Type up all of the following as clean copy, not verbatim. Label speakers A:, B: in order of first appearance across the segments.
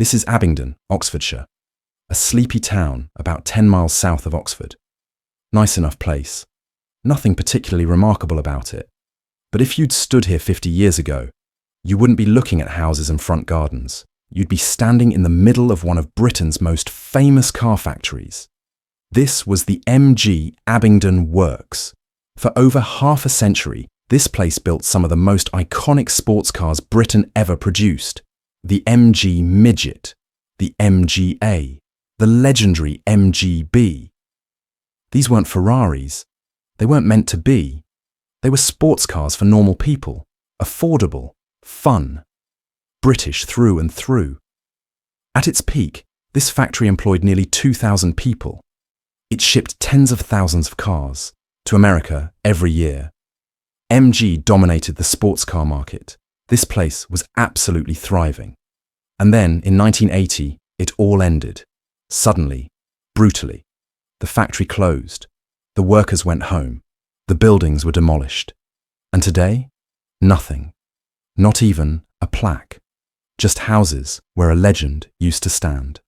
A: This is Abingdon, Oxfordshire, a sleepy town about 10 miles south of Oxford. Nice enough place. Nothing particularly remarkable about it. But if you'd stood here 50 years ago, you wouldn't be looking at houses and front gardens. You'd be standing in the middle of one of Britain's most famous car factories. This was the MG Abingdon Works. For over half a century, this place built some of the most iconic sports cars Britain ever produced. The MG Midget, the MGA, the legendary MGB. These weren't Ferraris. They weren't meant to be. They were sports cars for normal people, affordable, fun, British through and through. At its peak, this factory employed nearly 2,000 people. It shipped tens of thousands of cars to America every year. MG dominated the sports car market. This place was absolutely thriving. And then, in 1980, it all ended. Suddenly, brutally. The factory closed. The workers went home. The buildings were demolished. And today, nothing. Not even a plaque. Just houses where a legend used to stand.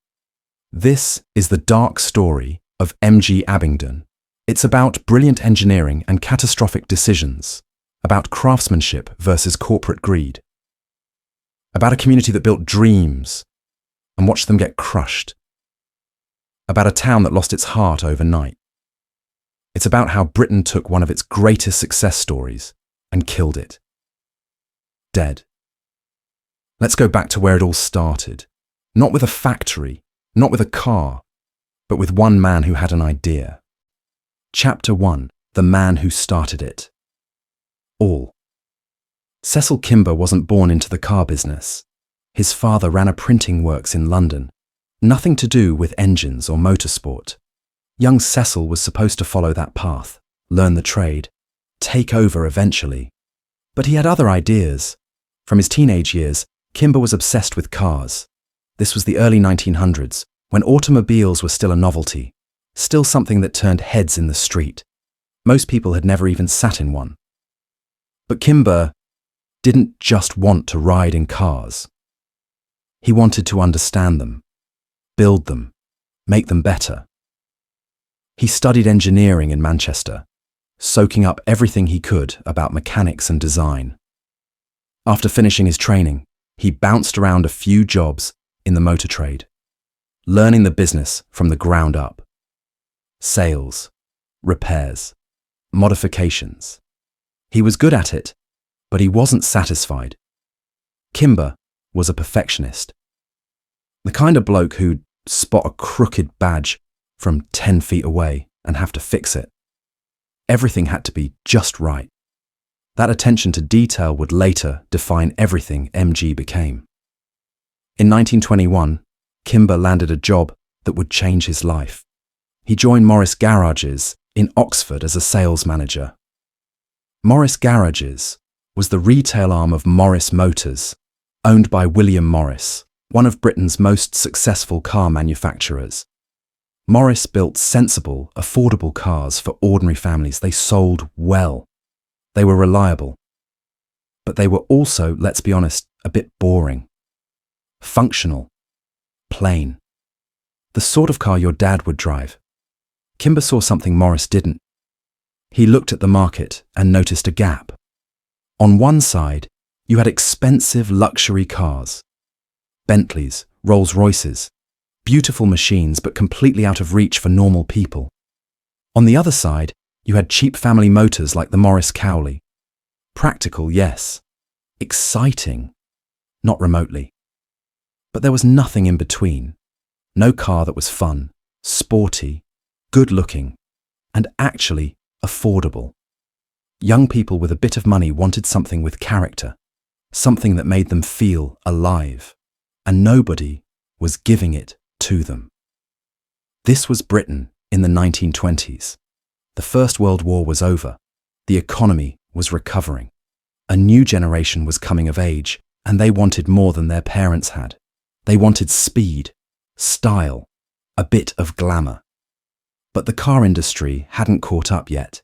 A: This is the dark story of MG Abingdon. It's about brilliant engineering and catastrophic decisions, about craftsmanship versus corporate greed, about a community that built dreams and watched them get crushed, about a town that lost its heart overnight. It's about how Britain took one of its greatest success stories and killed it. Dead. Let's go back to where it all started. Not with a factory, not with a car, but with one man who had an idea. Chapter 1. The man who started it. All. Cecil Kimber wasn't born into the car business. His father ran a printing works in London. Nothing to do with engines or motorsport. Young Cecil was supposed to follow that path, learn the trade, take over eventually. But he had other ideas. From his teenage years, Kimber was obsessed with cars. This was the early 1900s, when automobiles were still a novelty, still something that turned heads in the street. Most people had never even sat in one. But Kimber didn't just want to ride in cars. He wanted to understand them, build them, make them better. He studied engineering in Manchester, soaking up everything he could about mechanics and design. After finishing his training, he bounced around a few jobs in the motor trade, learning the business from the ground up. Sales, repairs, modifications. He was good at it, but he wasn't satisfied. Kimber was a perfectionist. The kind of bloke who'd spot a crooked badge from 10 feet away and have to fix it. Everything had to be just right. That attention to detail would later define everything MG became. In 1921, Kimber landed a job that would change his life. He joined Morris Garages in Oxford as a sales manager. Morris Garages was the retail arm of Morris Motors, owned by William Morris, one of Britain's most successful car manufacturers. Morris built sensible, affordable cars for ordinary families. They sold well. They were reliable. But they were also, let's be honest, a bit boring. Functional. Plain. The sort of car your dad would drive. Kimber saw something Morris didn't. He looked at the market and noticed a gap. On one side, you had expensive luxury cars. Bentleys, Rolls-Royces, beautiful machines but completely out of reach for normal people. On the other side, you had cheap family motors like the Morris Cowley. Practical, yes. Exciting, not remotely. But there was nothing in between. No car that was fun, sporty, good-looking, and actually affordable. Young people with a bit of money wanted something with character, something that made them feel alive, and nobody was giving it to them. This was Britain in the 1920s. The First World War was over. The economy was recovering. A new generation was coming of age, and they wanted more than their parents had. They wanted speed, style, a bit of glamour. But the car industry hadn't caught up yet.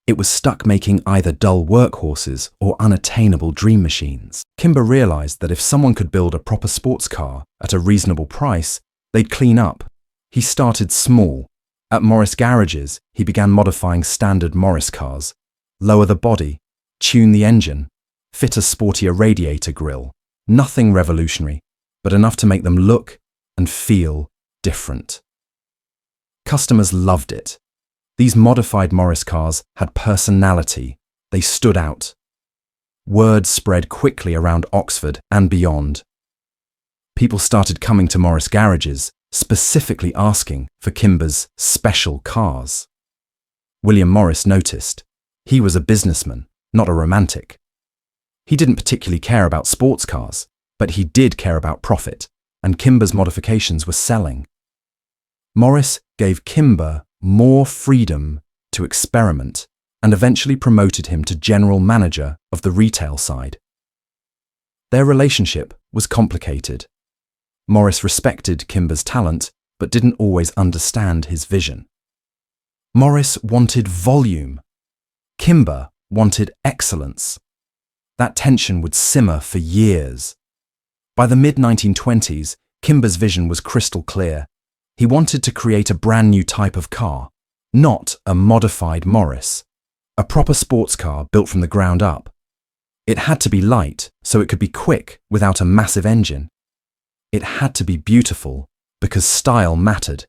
A: It was stuck making either dull workhorses or unattainable dream machines. Kimber realized that if someone could build a proper sports car at a reasonable price, they'd clean up. He started small. At Morris garages, he began modifying standard Morris cars, lower the body, tune the engine, fit a sportier radiator grille. Nothing revolutionary, but enough to make them look and feel different. Customers loved it. These modified Morris cars had personality. They stood out. Word spread quickly around Oxford and beyond. People started coming to Morris garages, specifically asking for Kimber's special cars. William Morris noticed. He was a businessman, not a romantic. He didn't particularly care about sports cars, but he did care about profit, and Kimber's modifications were selling. Morris gave Kimber more freedom to experiment and eventually promoted him to general manager of the retail side. Their relationship was complicated. Morris respected Kimber's talent, but didn't always understand his vision. Morris wanted volume. Kimber wanted excellence. That tension would simmer for years. By the mid-1920s, Kimber's vision was crystal clear. He wanted to create a brand new type of car, not a modified Morris, a proper sports car built from the ground up. It had to be light so it could be quick without a massive engine. It had to be beautiful because style mattered,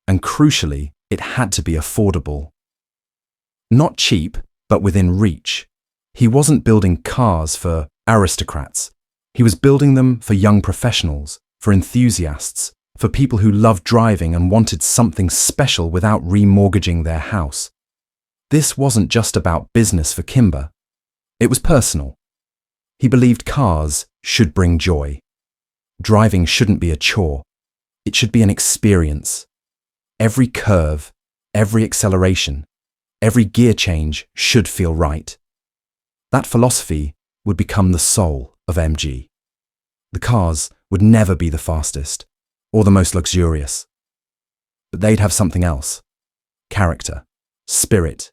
A: and crucially, it had to be affordable. Not cheap, but within reach. He wasn't building cars for aristocrats. He was building them for young professionals, for enthusiasts, for people who loved driving and wanted something special without remortgaging their house. This wasn't just about business for Kimber. It was personal. He believed cars should bring joy. Driving shouldn't be a chore. It should be an experience. Every curve, every acceleration, every gear change should feel right. That philosophy would become the soul of MG. The cars would never be the fastest or the most luxurious, but they'd have something else: character, spirit,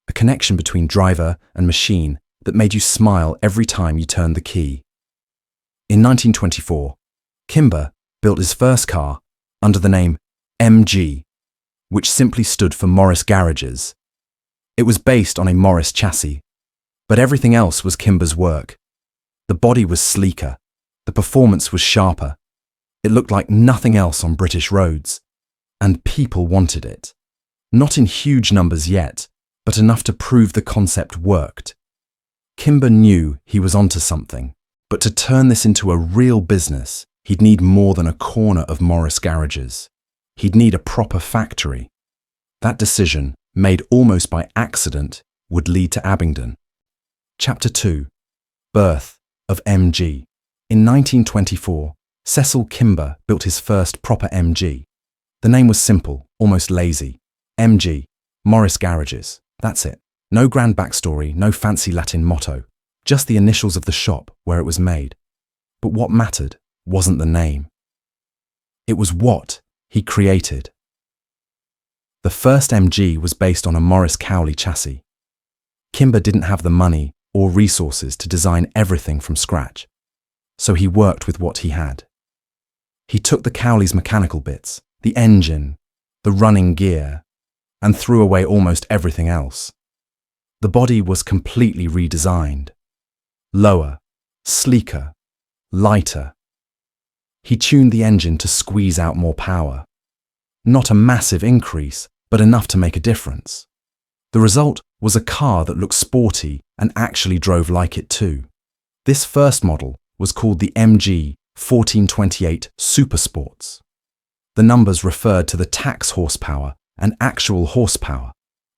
A: a connection between driver and machine that made you smile every time you turned the key. In 1924, Kimber built his first car under the name MG, which simply stood for Morris Garages. It was based on a Morris chassis, but everything else was Kimber's work. The body was sleeker, the performance was sharper. It looked like nothing else on British roads, and people wanted it. Not in huge numbers yet, but enough to prove the concept worked. Kimber knew he was onto something, but to turn this into a real business, he'd need more than a corner of Morris garages. He'd need a proper factory. That decision, made almost by accident, would lead to Abingdon. Chapter 2. Birth of MG. In 1924, Cecil Kimber built his first proper MG. The name was simple, almost lazy. MG, Morris Garages. That's it. No grand backstory, no fancy Latin motto. Just the initials of the shop where it was made. But what mattered wasn't the name. It was what he created. The first MG was based on a Morris Cowley chassis. Kimber didn't have the money or resources to design everything from scratch, so he worked with what he had. He took the Cowley's mechanical bits, the engine, the running gear, and threw away almost everything else. The body was completely redesigned. Lower, sleeker, lighter. He tuned the engine to squeeze out more power. Not a massive increase, but enough to make a difference. The result was a car that looked sporty and actually drove like it too. This first model was called the MG 1428 Supersports. The numbers referred to the tax horsepower and actual horsepower,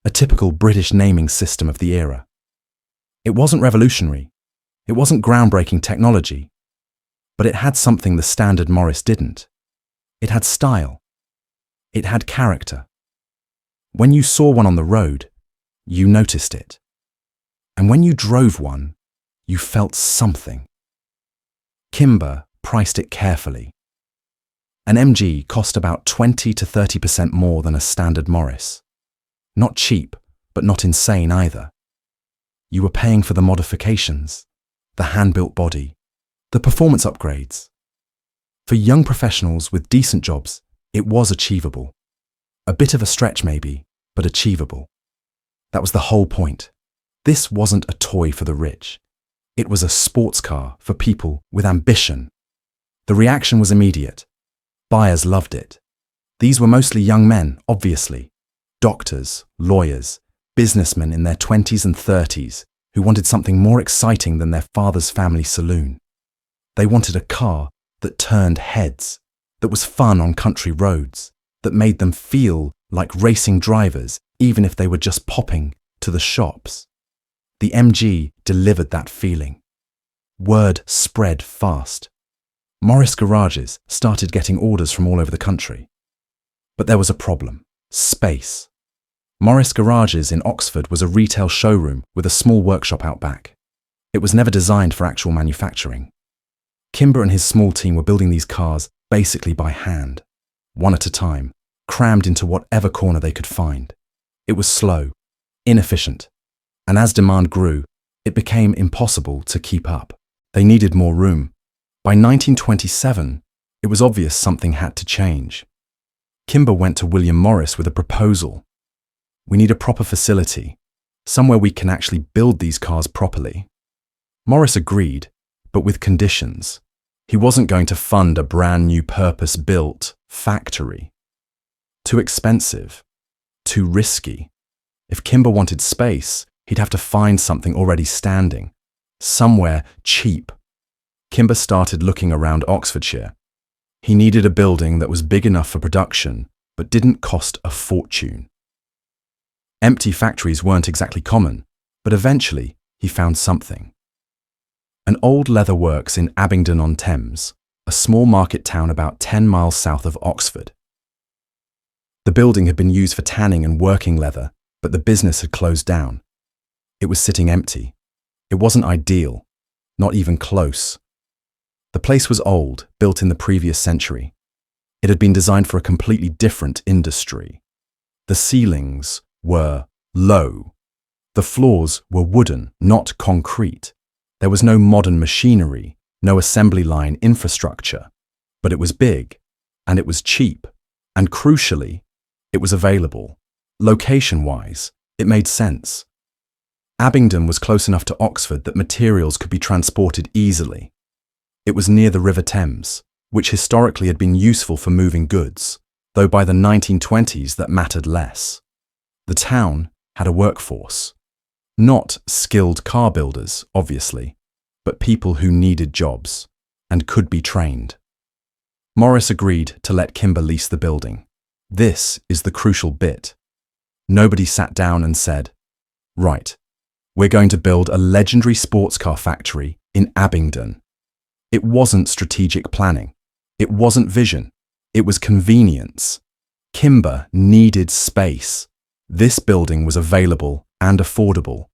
A: a typical British naming system of the era. It wasn't revolutionary. It wasn't groundbreaking technology. But it had something the standard Morris didn't. It had style. It had character. When you saw one on the road, you noticed it. And when you drove one, you felt something. Kimber priced it carefully. An MG cost about 20 to 30% more than a standard Morris. Not cheap, but not insane either. You were paying for the modifications, the hand-built body, the performance upgrades. For young professionals with decent jobs, it was achievable. A bit of a stretch maybe, but achievable. That was the whole point. This wasn't a toy for the rich. It was a sports car for people with ambition. The reaction was immediate. Buyers loved it. These were mostly young men, obviously. Doctors, lawyers, businessmen in their 20s and 30s who wanted something more exciting than their father's family saloon. They wanted a car that turned heads, that was fun on country roads, that made them feel like racing drivers even if they were just popping to the shops. The MG delivered that feeling. Word spread fast. Morris garages started getting orders from all over the country. But there was a problem: space. Morris Garages in Oxford was a retail showroom with a small workshop out back. It was never designed for actual manufacturing. Kimber and his small team were building these cars basically by hand, one at a time, crammed into whatever corner they could find. It was slow, inefficient, and as demand grew, it became impossible to keep up. They needed more room. By 1927, it was obvious something had to change. Kimber went to William Morris with a proposal. We need a proper facility, somewhere we can actually build these cars properly. Morris agreed, but with conditions. He wasn't going to fund a brand new purpose-built factory. Too expensive, too risky. If Kimber wanted space, he'd have to find something already standing, somewhere cheap. Kimber started looking around Oxfordshire. He needed a building that was big enough for production, but didn't cost a fortune. Empty factories weren't exactly common, but eventually he found something. An old leather works in Abingdon-on-Thames, a small market town about 10 miles south of Oxford. The building had been used for tanning and working leather, but the business had closed down. It was sitting empty. It wasn't ideal, not even close. The place was old, built in the previous century. It had been designed for a completely different industry. The ceilings were low. The floors were wooden, not concrete. There was no modern machinery, no assembly line infrastructure. But it was big, and it was cheap, and crucially, it was available. Location-wise, it made sense. Abingdon was close enough to Oxford that materials could be transported easily. It was near the River Thames, which historically had been useful for moving goods, though by the 1920s that mattered less. The town had a workforce. Not skilled car builders, obviously, but people who needed jobs and could be trained. Morris agreed to let Kimber lease the building. This is the crucial bit. Nobody sat down and said, "Right, we're going to build a legendary sports car factory in Abingdon." It wasn't strategic planning. It wasn't vision. It was convenience. Kimber needed space. This building was available and affordable,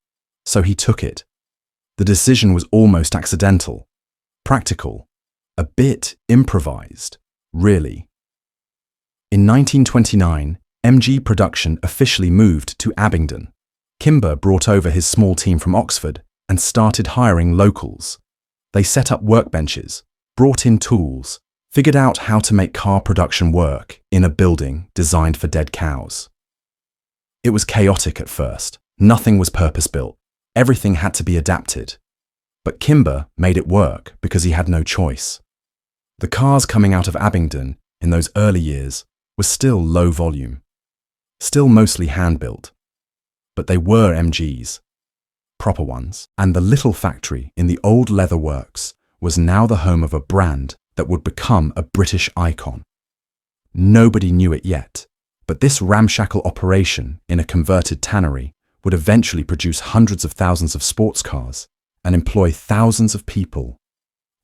A: so he took it. The decision was almost accidental, practical, a bit improvised, really. In 1929, MG production officially moved to Abingdon. Kimber brought over his small team from Oxford and started hiring locals. They set up workbenches, brought in tools, figured out how to make car production work in a building designed for dead cows. It was chaotic at first. Nothing was purpose-built. Everything had to be adapted. But Kimber made it work because he had no choice. The cars coming out of Abingdon in those early years were still low volume, still mostly hand-built. But they were MGs, proper ones, and the little factory in the old leather works was now the home of a brand that would become a British icon. Nobody knew it yet, but this ramshackle operation in a converted tannery would eventually produce hundreds of thousands of sports cars and employ thousands of people.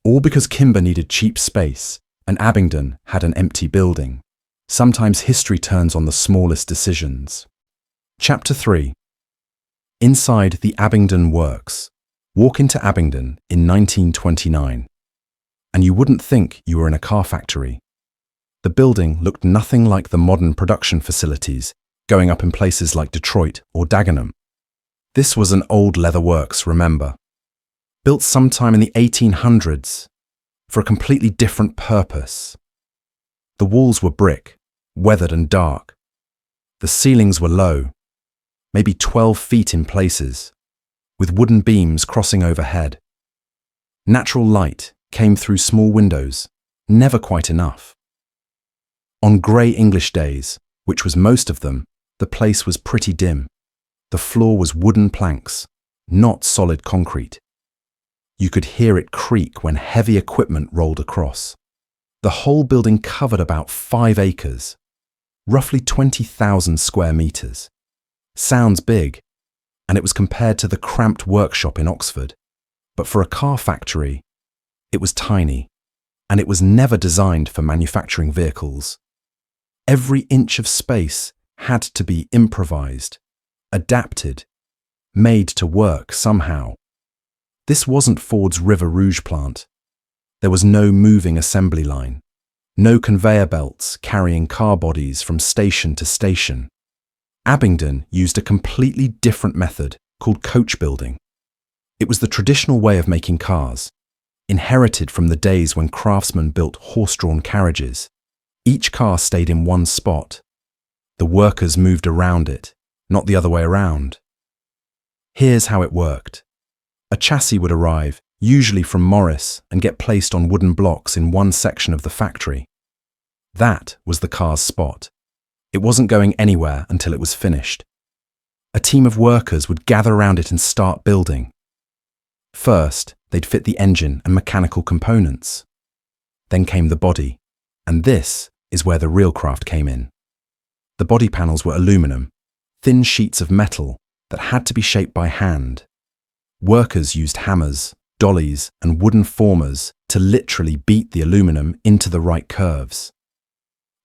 A: All because Kimber needed cheap space and Abingdon had an empty building. Sometimes history turns on the smallest decisions. Chapter 3. Inside the Abingdon Works. Walk into Abingdon in 1929, and you wouldn't think you were in a car factory. The building looked nothing like the modern production facilities going up in places like Detroit or Dagenham. This was an old leather works, remember, built sometime in the 1800s for a completely different purpose. The walls were brick, weathered and dark. The ceilings were low, maybe 12 feet in places, with wooden beams crossing overhead. Natural light came through small windows, never quite enough. On grey English days, which was most of them, the place was pretty dim. The floor was wooden planks, not solid concrete. You could hear it creak when heavy equipment rolled across. The whole building covered about 5 acres, roughly 20,000 square meters. Sounds big, and it was compared to the cramped workshop in Oxford. But for a car factory, it was tiny, and it was never designed for manufacturing vehicles. Every inch of space had to be improvised, adapted, made to work somehow. This wasn't Ford's River Rouge plant. There was no moving assembly line, no conveyor belts carrying car bodies from station to station. Abingdon used a completely different method called coach building. It was the traditional way of making cars, inherited from the days when craftsmen built horse-drawn carriages. Each car stayed in one spot. The workers moved around it, not the other way around. Here's how it worked. A chassis would arrive, usually from Morris, and get placed on wooden blocks in one section of the factory. That was the car's spot. It wasn't going anywhere until it was finished. A team of workers would gather around it and start building. First, they'd fit the engine and mechanical components. Then came the body, and this is where the real craft came in. The body panels were aluminum, thin sheets of metal that had to be shaped by hand. Workers used hammers, dollies, and wooden formers to literally beat the aluminum into the right curves.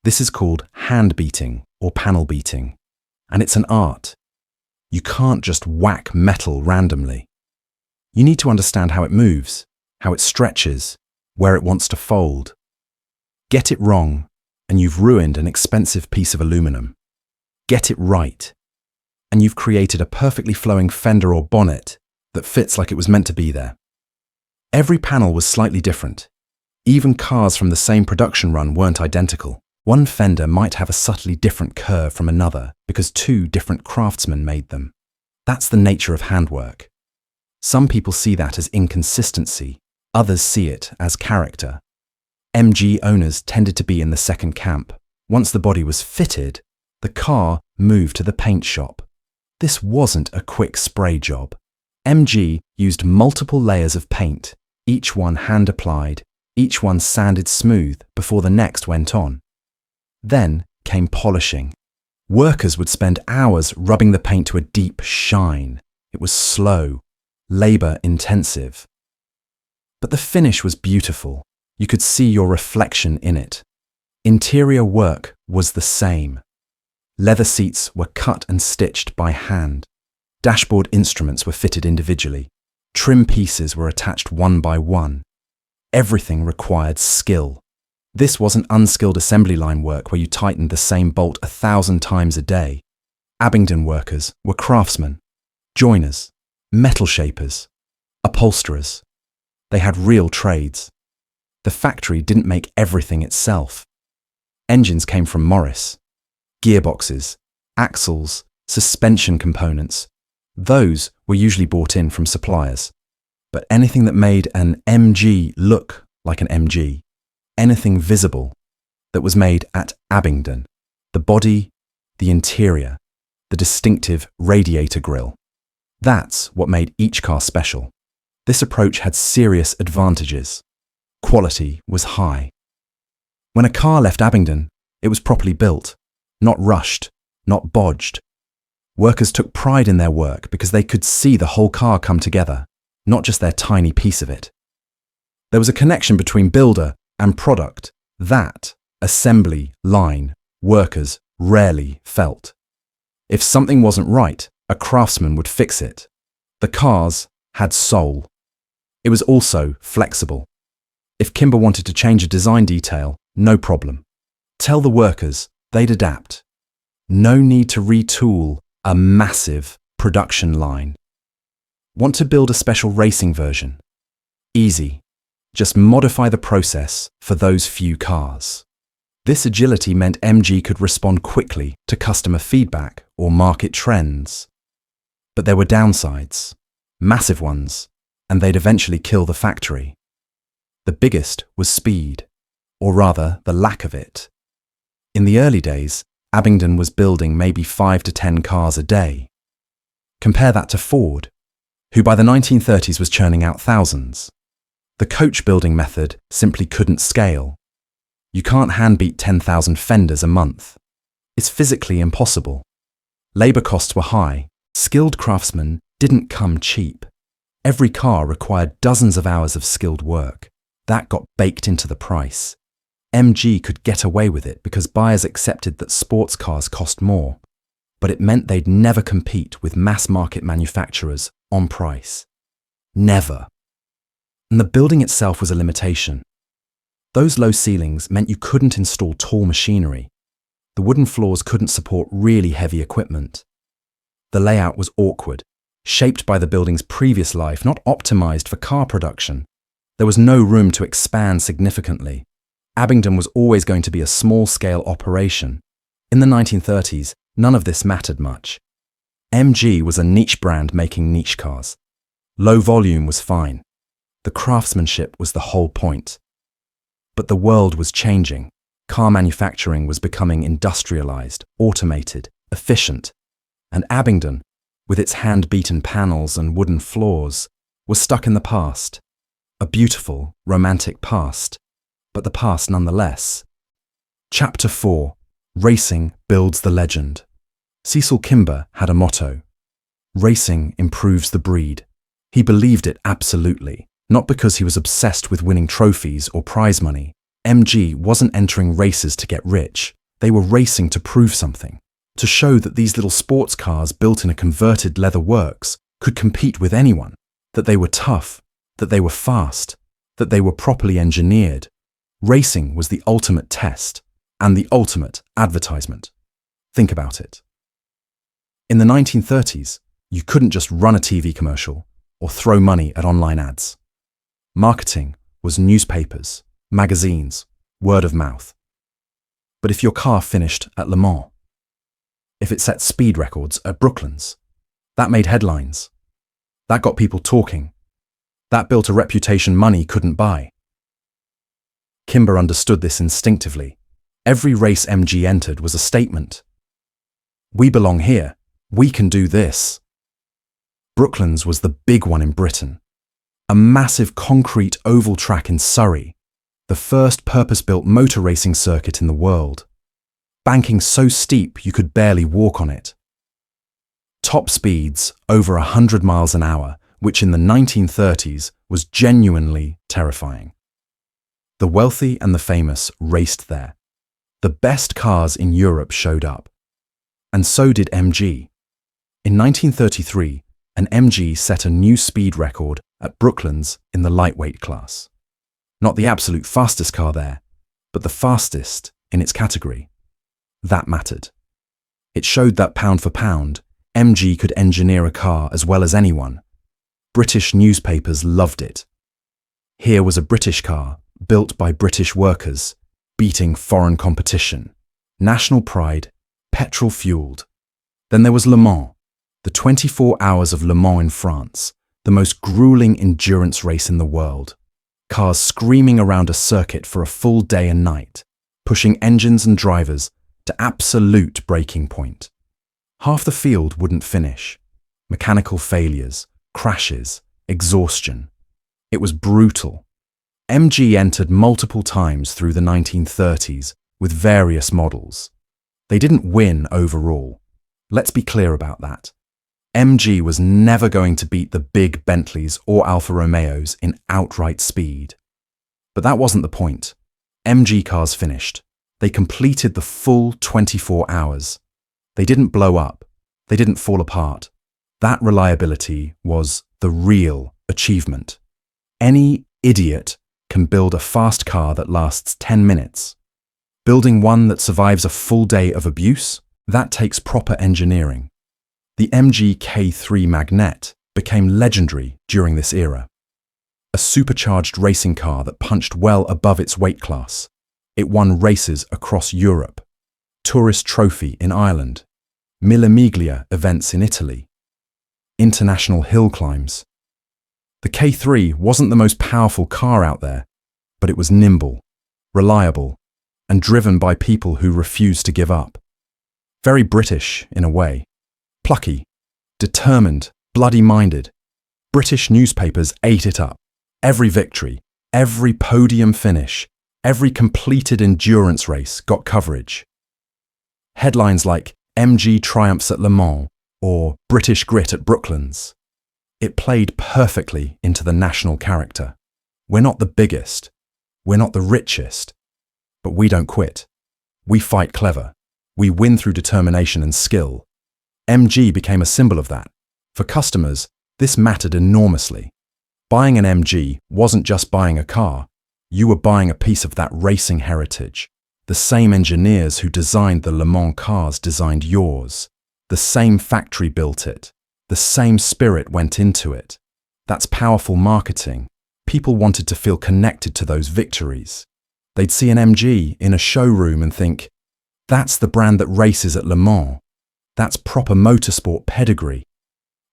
A: This is called hand beating or panel beating, and it's an art. You can't just whack metal randomly. You need to understand how it moves, how it stretches, where it wants to fold. Get it wrong, and you've ruined an expensive piece of aluminum. Get it right, and you've created a perfectly flowing fender or bonnet that fits like it was meant to be there. Every panel was slightly different. Even cars from the same production run weren't identical. One fender might have a subtly different curve from another because 2 different craftsmen made them. That's the nature of handwork. Some people see that as inconsistency, others see it as character. MG owners tended to be in the second camp. Once the body was fitted, the car moved to the paint shop. This wasn't a quick spray job. MG used multiple layers of paint, each one hand applied, each one sanded smooth before the next went on. Then came polishing. Workers would spend hours rubbing the paint to a deep shine. It was slow, labor-intensive. But the finish was beautiful. You could see your reflection in it. Interior work was the same. Leather seats were cut and stitched by hand. Dashboard instruments were fitted individually. Trim pieces were attached one by one. Everything required skill. This wasn't unskilled assembly line work where you tightened the same bolt 1,000 times a day. Abingdon workers were craftsmen, joiners, metal shapers, upholsterers. They had real trades. The factory didn't make everything itself. Engines came from Morris. Gearboxes, axles, suspension components. Those were usually bought in from suppliers. But anything that made an MG look like an MG, anything visible that was made at Abingdon, the body, the interior, the distinctive radiator grille. That's what made each car special. This approach had serious advantages. Quality was high. When a car left Abingdon, it was properly built, not rushed, not bodged. Workers took pride in their work because they could see the whole car come together, not just their tiny piece of it. There was a connection between builder and product that assembly line workers rarely felt. If something wasn't right, a craftsman would fix it. The cars had soul. It was also flexible. If Kimber wanted to change a design detail, no problem. Tell the workers, they'd adapt. No need to retool a massive production line. Want to build a special racing version? Easy. Just modify the process for those few cars. This agility meant MG could respond quickly to customer feedback or market trends. But there were downsides, massive ones, and they'd eventually kill the factory. The biggest was speed, or rather the lack of it. In the early days, Abingdon was building maybe 5 to 10 cars a day. Compare that to Ford, who by the 1930s was churning out thousands. The coach building method simply couldn't scale. You can't hand-beat 10,000 fenders a month. It's physically impossible. Labour costs were high. Skilled craftsmen didn't come cheap. Every car required dozens of hours of skilled work. That got baked into the price. MG could get away with it because buyers accepted that sports cars cost more, but it meant they'd never compete with mass-market manufacturers on price. Never. And the building itself was a limitation. Those low ceilings meant you couldn't install tall machinery. The wooden floors couldn't support really heavy equipment. The layout was awkward, shaped by the building's previous life, not optimized for car production. There was no room to expand significantly. Abingdon was always going to be a small-scale operation. In the 1930s, none of this mattered much. MG was a niche brand making niche cars. Low volume was fine. The craftsmanship was the whole point. But the world was changing. Car manufacturing was becoming industrialized, automated, efficient. And Abingdon, with its hand-beaten panels and wooden floors, was stuck in the past. A beautiful, romantic past, but the past nonetheless. Chapter 4. Racing builds the legend. Cecil Kimber had a motto. Racing improves the breed. He believed it absolutely. Not because he was obsessed with winning trophies or prize money. MG wasn't entering races to get rich. They were racing to prove something, to show that these little sports cars built in a converted leather works could compete with anyone, that they were tough, that they were fast, that they were properly engineered. Racing was the ultimate test and the ultimate advertisement. Think about it. In the 1930s, you couldn't just run a TV commercial or throw money at online ads. Marketing was newspapers, magazines, word of mouth. But if your car finished at Le Mans, if it set speed records at Brooklands, that made headlines. That got people talking. That built a reputation money couldn't buy. Kimber understood this instinctively. Every race MG entered was a statement. We belong here. We can do this. Brooklands was the big one in Britain. A massive concrete oval track in Surrey, the first purpose-built motor racing circuit in the world. Banking so steep you could barely walk on it. Top speeds over 100 miles an hour, which in the 1930s was genuinely terrifying. The wealthy and the famous raced there. The best cars in Europe showed up. And so did MG. In 1933, an MG set a new speed record at Brooklands in the lightweight class. Not the absolute fastest car there, but the fastest in its category. That mattered. It showed that pound for pound, MG could engineer a car as well as anyone. British newspapers loved it. Here was a British car, built by British workers, beating foreign competition. National pride, petrol-fueled. Then there was Le Mans, the 24 hours of Le Mans in France, the most grueling endurance race in the world. Cars screaming around a circuit for a full day and night, pushing engines and drivers to absolute breaking point. Half the field wouldn't finish. Mechanical failures, crashes, exhaustion. It was brutal. MG entered multiple times through the 1930s with various models. They didn't win overall. Let's be clear about that. MG was never going to beat the big Bentleys or Alfa Romeos in outright speed. But that wasn't the point. MG cars finished. They completed the full 24 hours. They didn't blow up. They didn't fall apart. That reliability was the real achievement. Any idiot can build a fast car that lasts 10 minutes. Building one that survives a full day of abuse That takes proper engineering. The MG K3 Magnet became legendary during this era. A supercharged racing car that punched well above its weight class. It won races across Europe, Tourist Trophy in Ireland, Mille Miglia events in Italy, international hill climbs. The K3 wasn't the most powerful car out there, but it was nimble, reliable, and driven by people who refused to give up. Very British, in a way. Plucky, determined, bloody-minded. British newspapers ate it up. Every victory, every podium finish, every completed endurance race got coverage. Headlines like MG triumphs at Le Mans or British grit at Brooklands. It played perfectly into the national character. We're not the biggest, we're not the richest, but we don't quit. We fight clever. We win through determination and skill. MG became a symbol of that. For customers, this mattered enormously. Buying an MG wasn't just buying a car. You were buying a piece of that racing heritage. The same engineers who designed the Le Mans cars designed yours. The same factory built it. The same spirit went into it. That's powerful marketing. People wanted to feel connected to those victories. They'd see an MG in a showroom and think, that's the brand that races at Le Mans. That's proper motorsport pedigree.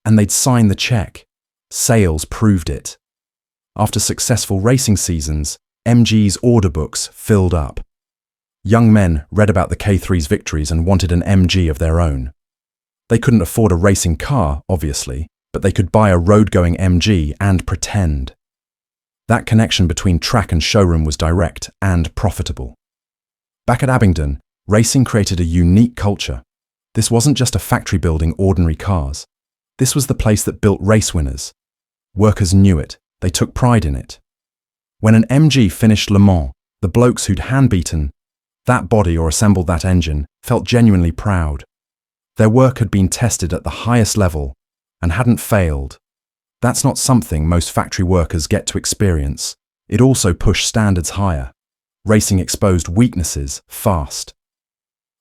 A: And they'd sign the check. Sales proved it. After successful racing seasons, MG's order books filled up. Young men read about the K3's victories and wanted an MG of their own. They couldn't afford a racing car, obviously, but they could buy a road-going MG and pretend. That connection between track and showroom was direct and profitable. Back at Abingdon, racing created a unique culture. This wasn't just a factory building ordinary cars. This was the place that built race winners. Workers knew it. They took pride in it. When an MG finished Le Mans, the blokes who'd hand-beaten that body or assembled that engine felt genuinely proud. Their work had been tested at the highest level and hadn't failed. That's not something most factory workers get to experience. It also pushed standards higher. Racing exposed weaknesses fast.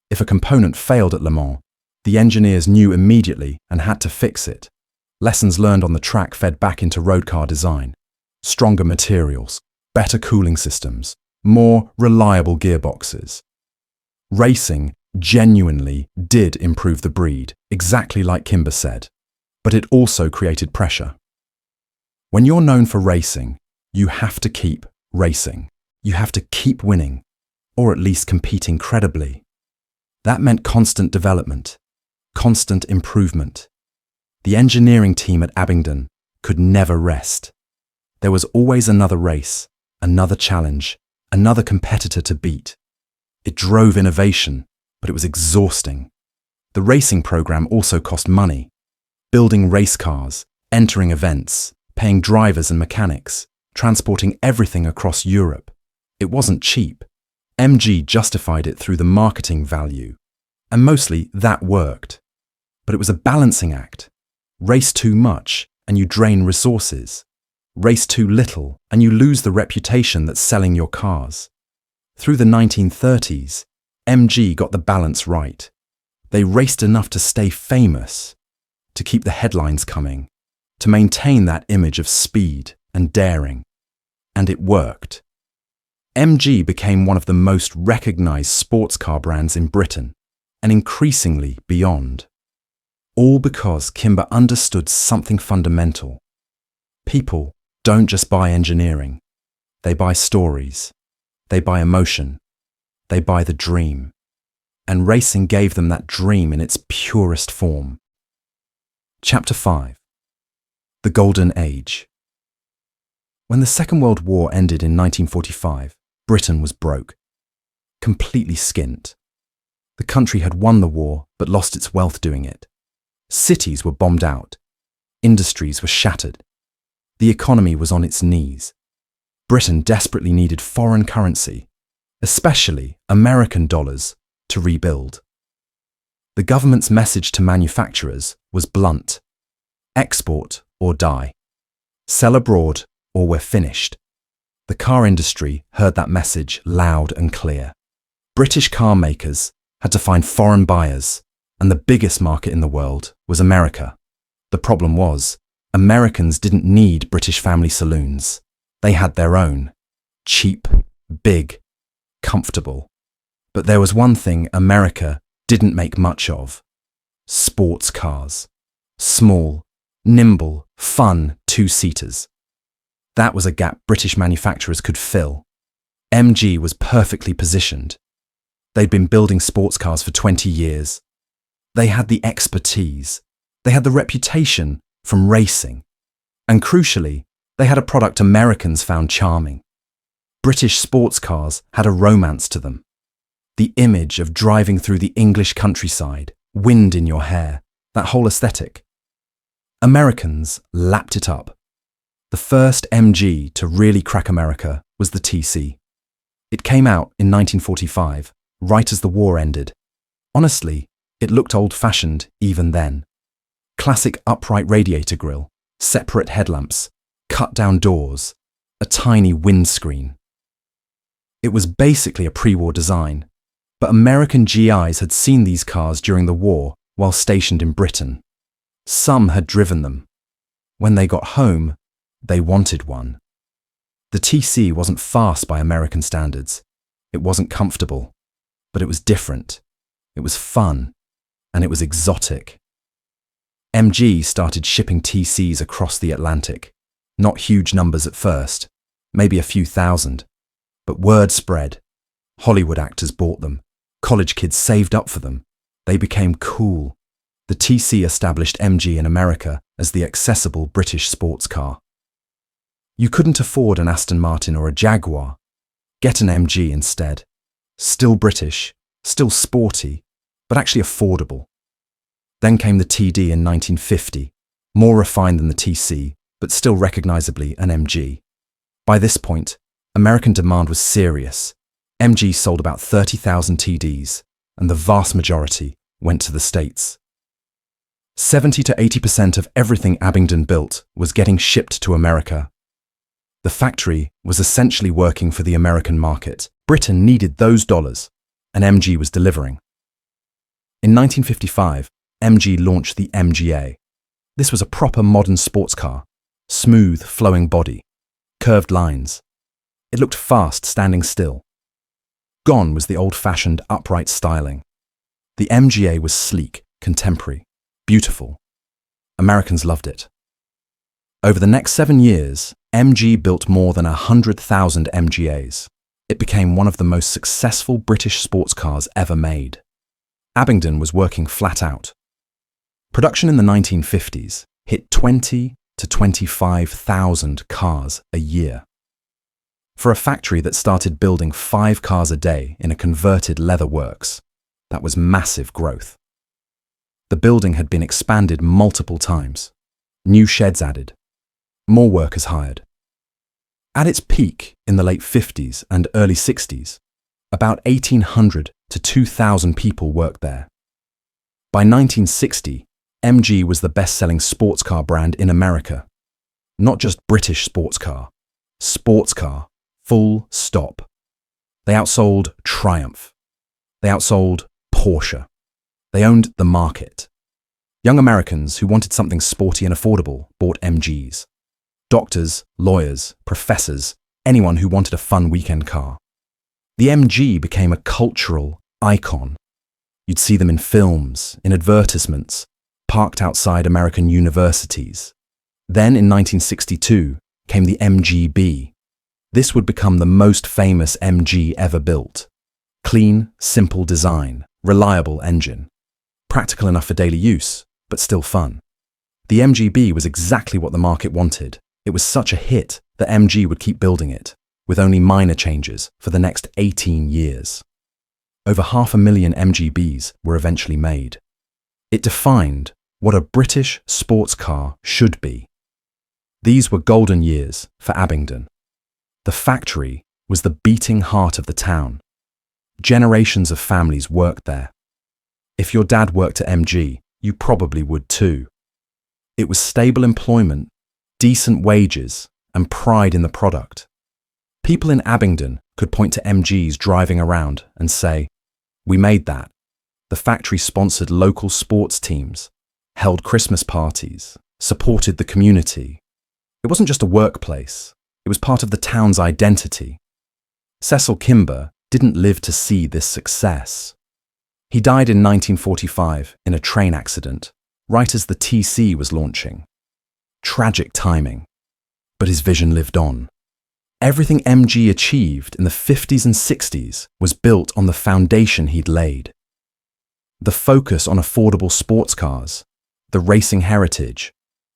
A: If a component failed at Le Mans, the engineers knew immediately and had to fix it. Lessons learned on the track fed back into road car design. Stronger materials, better cooling systems, more reliable gearboxes. Racing genuinely did improve the breed, exactly like Kimber said, but it also created pressure. When you're known for racing, you have to keep racing. You have to keep winning, or at least compete incredibly. That meant constant development, constant improvement. The engineering team at Abingdon could never rest. There was always another race, another challenge, another competitor to beat. It drove innovation, but it was exhausting. The racing program also cost money. Building race cars, entering events, paying drivers and mechanics, transporting everything across Europe. It wasn't cheap. MG justified it through the marketing value, and mostly that worked. But it was a balancing act. Race too much and you drain resources. Race too little and you lose the reputation that's selling your cars. Through the 1930s, MG got the balance right. They raced enough to stay famous, to keep the headlines coming, to maintain that image of speed and daring. And it worked. MG became one of the most recognized sports car brands in Britain, and increasingly beyond. All because Kimber understood something fundamental. People don't just buy engineering. They buy stories. They buy emotion. They buy the dream. And racing gave them that dream in its purest form. Chapter 5. The Golden Age. When the Second World War ended in 1945, Britain was broke. Completely skint. The country had won the war but lost its wealth doing it. Cities were bombed out. Industries were shattered. The economy was on its knees. Britain desperately needed foreign currency, especially American dollars, to rebuild. The government's message to manufacturers was blunt. Export or die. Sell abroad or we're finished. The car industry heard that message loud and clear. British car makers, had to find foreign buyers, and the biggest market in the world was America. The problem was, Americans didn't need British family saloons. They had their own. Cheap, big, comfortable. But there was one thing America didn't make much of. Sports cars. Small, nimble, fun two-seaters. That was a gap British manufacturers could fill. MG was perfectly positioned. They'd been building sports cars for 20 years. They had the expertise. They had the reputation from racing. And crucially, they had a product Americans found charming. British sports cars had a romance to them. The image of driving through the English countryside, wind in your hair, that whole aesthetic. Americans lapped it up. The first MG to really crack America was the TC. It came out in 1945, right as the war ended. Honestly, it looked old-fashioned even then. Classic upright radiator grille, separate headlamps, cut-down doors, a tiny windscreen. It was basically a pre-war design, but American GIs had seen these cars during the war while stationed in Britain. Some had driven them. When they got home, they wanted one. The TC wasn't fast by American standards. It wasn't comfortable, but it was different. It was fun, and it was exotic. MG started shipping TCs across the Atlantic. Not huge numbers at first, maybe a few thousand. But word spread. Hollywood actors bought them. College kids saved up for them. They became cool. The TC established MG in America as the accessible British sports car. You couldn't afford an Aston Martin or a Jaguar. Get an MG instead. Still British, still sporty, but actually affordable. Then came the TD in 1950, more refined than the TC, but still recognisably an MG. By this point, American demand was serious. MG sold about 30,000 TDs, and the vast majority went to the States. 70 to 80% of everything Abingdon built was getting shipped to America. The factory was essentially working for the American market. Britain needed those dollars, and MG was delivering. In 1955, MG launched the MGA. This was a proper modern sports car, smooth, flowing body, curved lines. It looked fast standing still. Gone was the old-fashioned upright styling. The MGA was sleek, contemporary, beautiful. Americans loved it. Over the next 7 years, MG built more than 100,000 MGAs. It became one of the most successful British sports cars ever made. Abingdon was working flat out. Production in the 1950s hit 20 to 25,000 cars a year. For a factory that started building 5 cars a day in a converted leather works, that was massive growth. The building had been expanded multiple times, new sheds added, more workers hired. At its peak in the late 50s and early 60s, about 1,800 to 2,000 people worked there. By 1960, MG was the best-selling sports car brand in America. Not just British sports car, full stop. They outsold Triumph. They outsold Porsche. They owned the market. Young Americans who wanted something sporty and affordable bought MGs. Doctors, lawyers, professors, anyone who wanted a fun weekend car. The MG became a cultural icon. You'd see them in films, in advertisements, parked outside American universities. Then in 1962 came the MGB. This would become the most famous MG ever built. Clean, simple design, reliable engine. Practical enough for daily use, but still fun. The MGB was exactly what the market wanted. It was such a hit that MG would keep building it, with only minor changes for the next 18 years. Over 500,000 MGBs were eventually made. It defined what a British sports car should be. These were golden years for Abingdon. The factory was the beating heart of the town. Generations of families worked there. If your dad worked at MG, you probably would too. It was stable employment, decent wages, and pride in the product. People in Abingdon could point to MGs driving around and say, "We made that. The factory sponsored local sports teams, held Christmas parties, supported the community. It wasn't just a workplace, it was part of the town's identity. Cecil Kimber didn't live to see this success. He died in 1945 in a train accident, right as the TC was launching. Tragic timing. But his vision lived on. Everything MG achieved in the 50s and 60s was built on the foundation he'd laid. The focus on affordable sports cars, the racing heritage,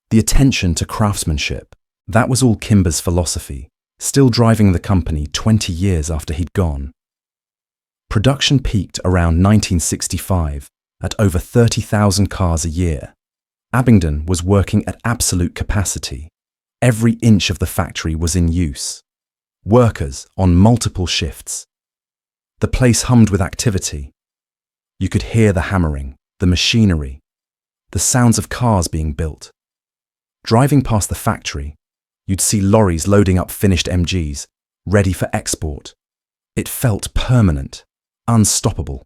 A: the attention to craftsmanship, that was all Kimber's philosophy, still driving the company 20 years after he'd gone. Production peaked around 1965 at over 30,000 cars a year. Abingdon was working at absolute capacity. Every inch of the factory was in use. Workers on multiple shifts. The place hummed with activity. You could hear the hammering, the machinery, the sounds of cars being built. Driving past the factory, you'd see lorries loading up finished MGs, ready for export. It felt permanent, unstoppable.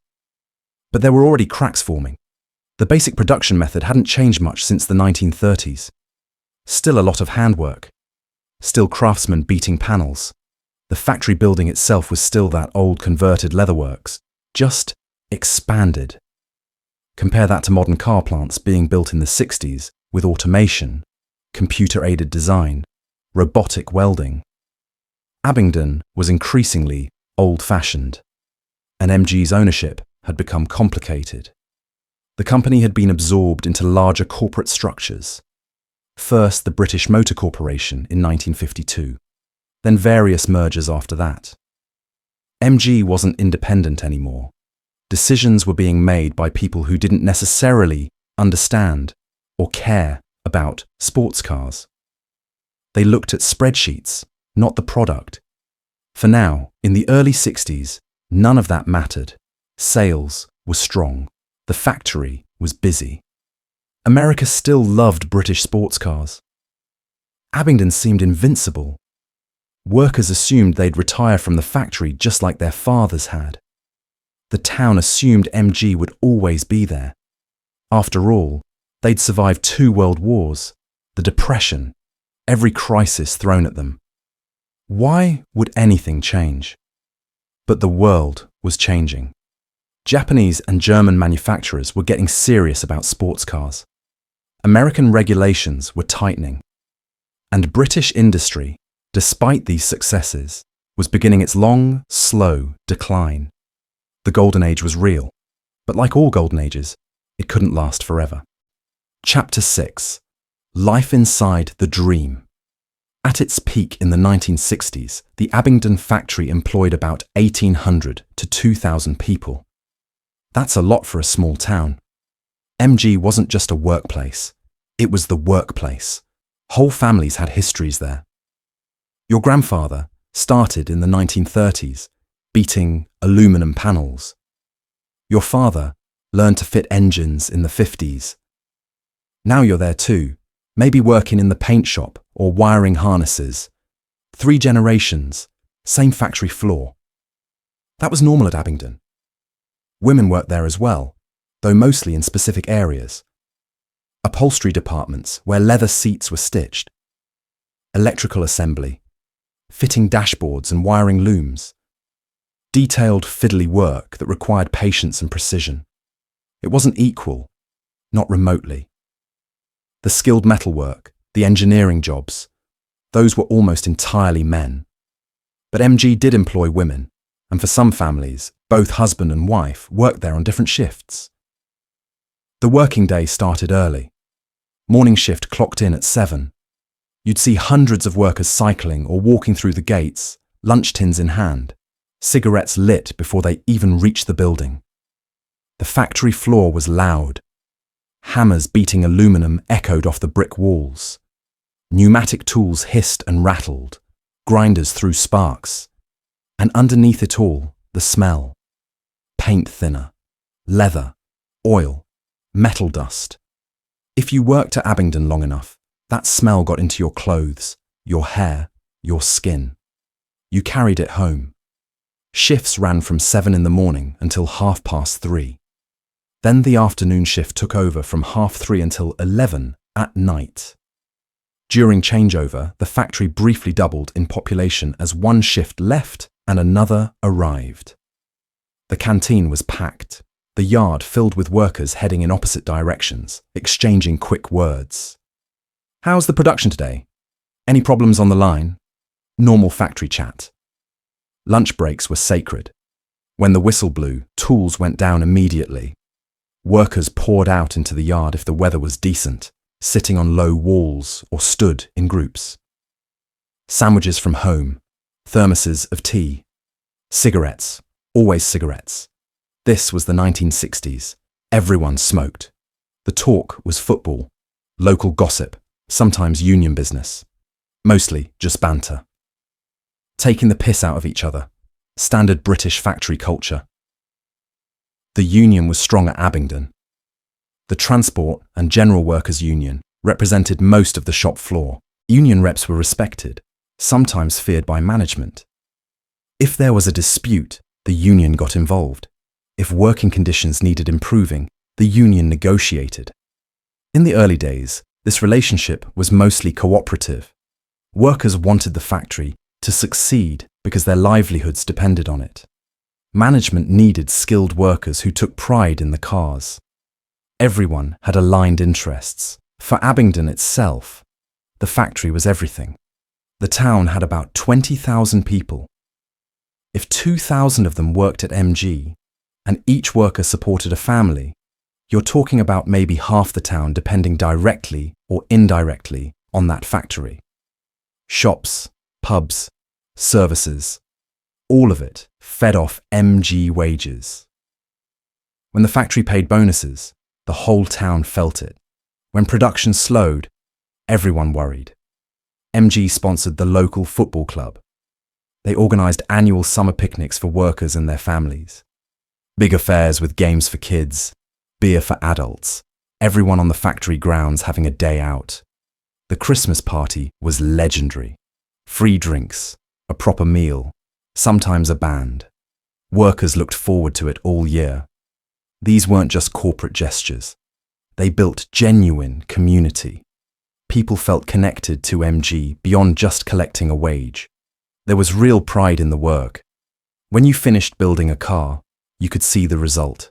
A: But there were already cracks forming. The basic production method hadn't changed much since the 1930s. Still a lot of handwork. Still craftsmen beating panels. The factory building itself was still that old converted leatherworks, just expanded. Compare that to modern car plants being built in the 60s with automation, computer-aided design, robotic welding. Abingdon was increasingly old-fashioned, and MG's ownership had become complicated. The company had been absorbed into larger corporate structures. First the British Motor Corporation in 1952, then various mergers after that. MG wasn't independent anymore. Decisions were being made by people who didn't necessarily understand or care about sports cars. They looked at spreadsheets, not the product. For now, in the early 60s, none of that mattered. Sales were strong. The factory was busy. America still loved British sports cars. Abingdon seemed invincible. Workers assumed they'd retire from the factory just like their fathers had. The town assumed MG would always be there. After all, they'd survived 2 world wars, the Depression, every crisis thrown at them. Why would anything change? But the world was changing. Japanese and German manufacturers were getting serious about sports cars. American regulations were tightening. And British industry, despite these successes, was beginning its long, slow decline. The golden age was real, but like all golden ages, it couldn't last forever. Chapter 6. Life inside the dream. At its peak in the 1960s, the Abingdon factory employed about 1,800 to 2,000 people. That's a lot for a small town. MG wasn't just a workplace, it was the workplace. Whole families had histories there. Your grandfather started in the 1930s, beating aluminum panels. Your father learned to fit engines in the 50s. Now you're there too, maybe working in the paint shop or wiring harnesses. 3 generations, same factory floor. That was normal at Abingdon. Women worked there as well, though mostly in specific areas. Upholstery departments where leather seats were stitched. Electrical assembly, fitting dashboards and wiring looms. Detailed, fiddly work that required patience and precision. It wasn't equal, not remotely. The skilled metalwork, the engineering jobs, those were almost entirely men. But MG did employ women, and for some families, both husband and wife worked there on different shifts. The working day started early. Morning shift clocked in at 7. You'd see hundreds of workers cycling or walking through the gates, lunch tins in hand, cigarettes lit before they even reached the building. The factory floor was loud. Hammers beating aluminum echoed off the brick walls. Pneumatic tools hissed and rattled, grinders threw sparks. And underneath it all, the smell. Paint thinner, leather, oil, metal dust. If you worked at Abingdon long enough, that smell got into your clothes, your hair, your skin. You carried it home. Shifts ran from 7 in the morning until 3:30. Then the afternoon shift took over from 3:30 until 11 at night. During changeover, the factory briefly doubled in population as one shift left and another arrived. The canteen was packed, the yard filled with workers heading in opposite directions, exchanging quick words. "How's the production today? Any problems on the line?" Normal factory chat. Lunch breaks were sacred. When the whistle blew, tools went down immediately. Workers poured out into the yard if the weather was decent, sitting on low walls or stood in groups. Sandwiches from home, thermoses of tea, cigarettes, always cigarettes. This was the 1960s. Everyone smoked. The talk was football, local gossip, sometimes union business. Mostly just banter. Taking the piss out of each other. Standard British factory culture. The union was strong at Abingdon. The Transport and General Workers Union represented most of the shop floor. Union reps were respected, sometimes feared by management. If there was a dispute, the union got involved. If working conditions needed improving, the union negotiated. In the early days, this relationship was mostly cooperative. Workers wanted the factory to succeed because their livelihoods depended on it. Management needed skilled workers who took pride in the cars. Everyone had aligned interests. For Abingdon itself, the factory was everything. The town had about 20,000 people. If 2,000 of them worked at MG, and each worker supported a family, you're talking about maybe half the town depending directly or indirectly on that factory. Shops, pubs, services, all of it fed off MG wages. When the factory paid bonuses, the whole town felt it. When production slowed, everyone worried. MG sponsored the local football club. They organised annual summer picnics for workers and their families. Big affairs with games for kids, beer for adults, everyone on the factory grounds having a day out. The Christmas party was legendary. Free drinks, a proper meal, sometimes a band. Workers looked forward to it all year. These weren't just corporate gestures. They built genuine community. People felt connected to MG beyond just collecting a wage. There was real pride in the work. When you finished building a car, you could see the result.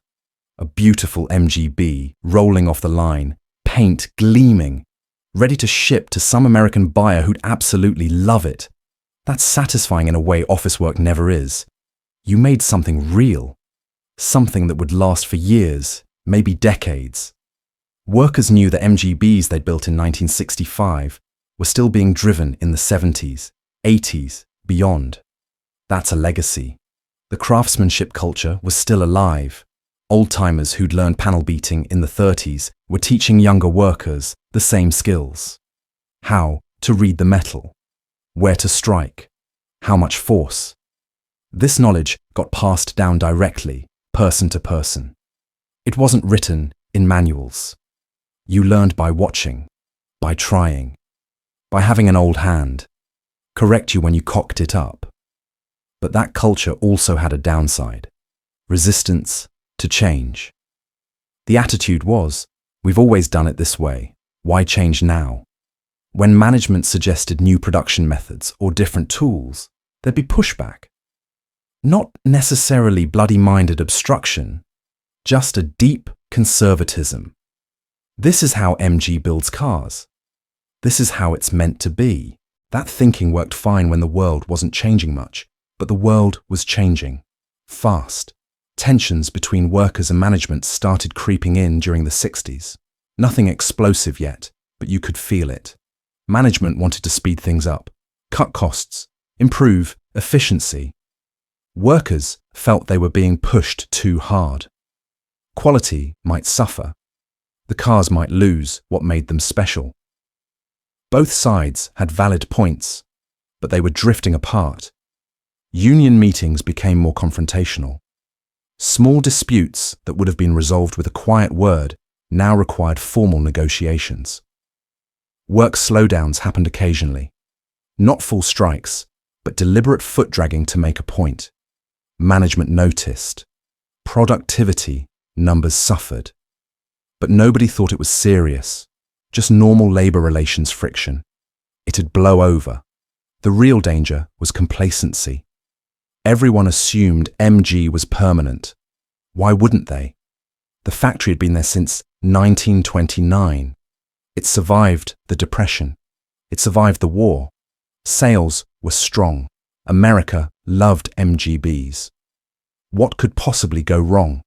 A: A beautiful MGB rolling off the line, paint gleaming, ready to ship to some American buyer who'd absolutely love it. That's satisfying in a way office work never is. You made something real, something that would last for years, maybe decades. Workers knew the MGBs they'd built in 1965 were still being driven in the 70s, 80s, beyond. That's a legacy. The craftsmanship culture was still alive. Old-timers who'd learned panel beating in the 30s were teaching younger workers the same skills. How to read the metal, where to strike, how much force. This knowledge got passed down directly, person to person. It wasn't written in manuals. You learned by watching, by trying, by having an old hand, correct you when you cocked it up. But that culture also had a downside, resistance to change. The attitude was, we've always done it this way, why change now? When management suggested new production methods or different tools, there'd be pushback. Not necessarily bloody-minded obstruction, just a deep conservatism. This is how MG builds cars. This is how it's meant to be. That thinking worked fine when the world wasn't changing much, but the world was changing. Fast. Tensions between workers and management started creeping in during the 60s. Nothing explosive yet, but you could feel it. Management wanted to speed things up, cut costs, improve efficiency. Workers felt they were being pushed too hard. Quality might suffer. The cars might lose what made them special. Both sides had valid points, but they were drifting apart. Union meetings became more confrontational. Small disputes that would have been resolved with a quiet word now required formal negotiations. Work slowdowns happened occasionally. Not full strikes, but deliberate foot dragging to make a point. Management noticed. Productivity numbers suffered. But nobody thought it was serious, just normal labour relations friction. It'd blow over. The real danger was complacency. Everyone assumed MG was permanent. Why wouldn't they? The factory had been there since 1929. It survived the Depression. It survived the war. Sales were strong. America loved MGBs. What could possibly go wrong?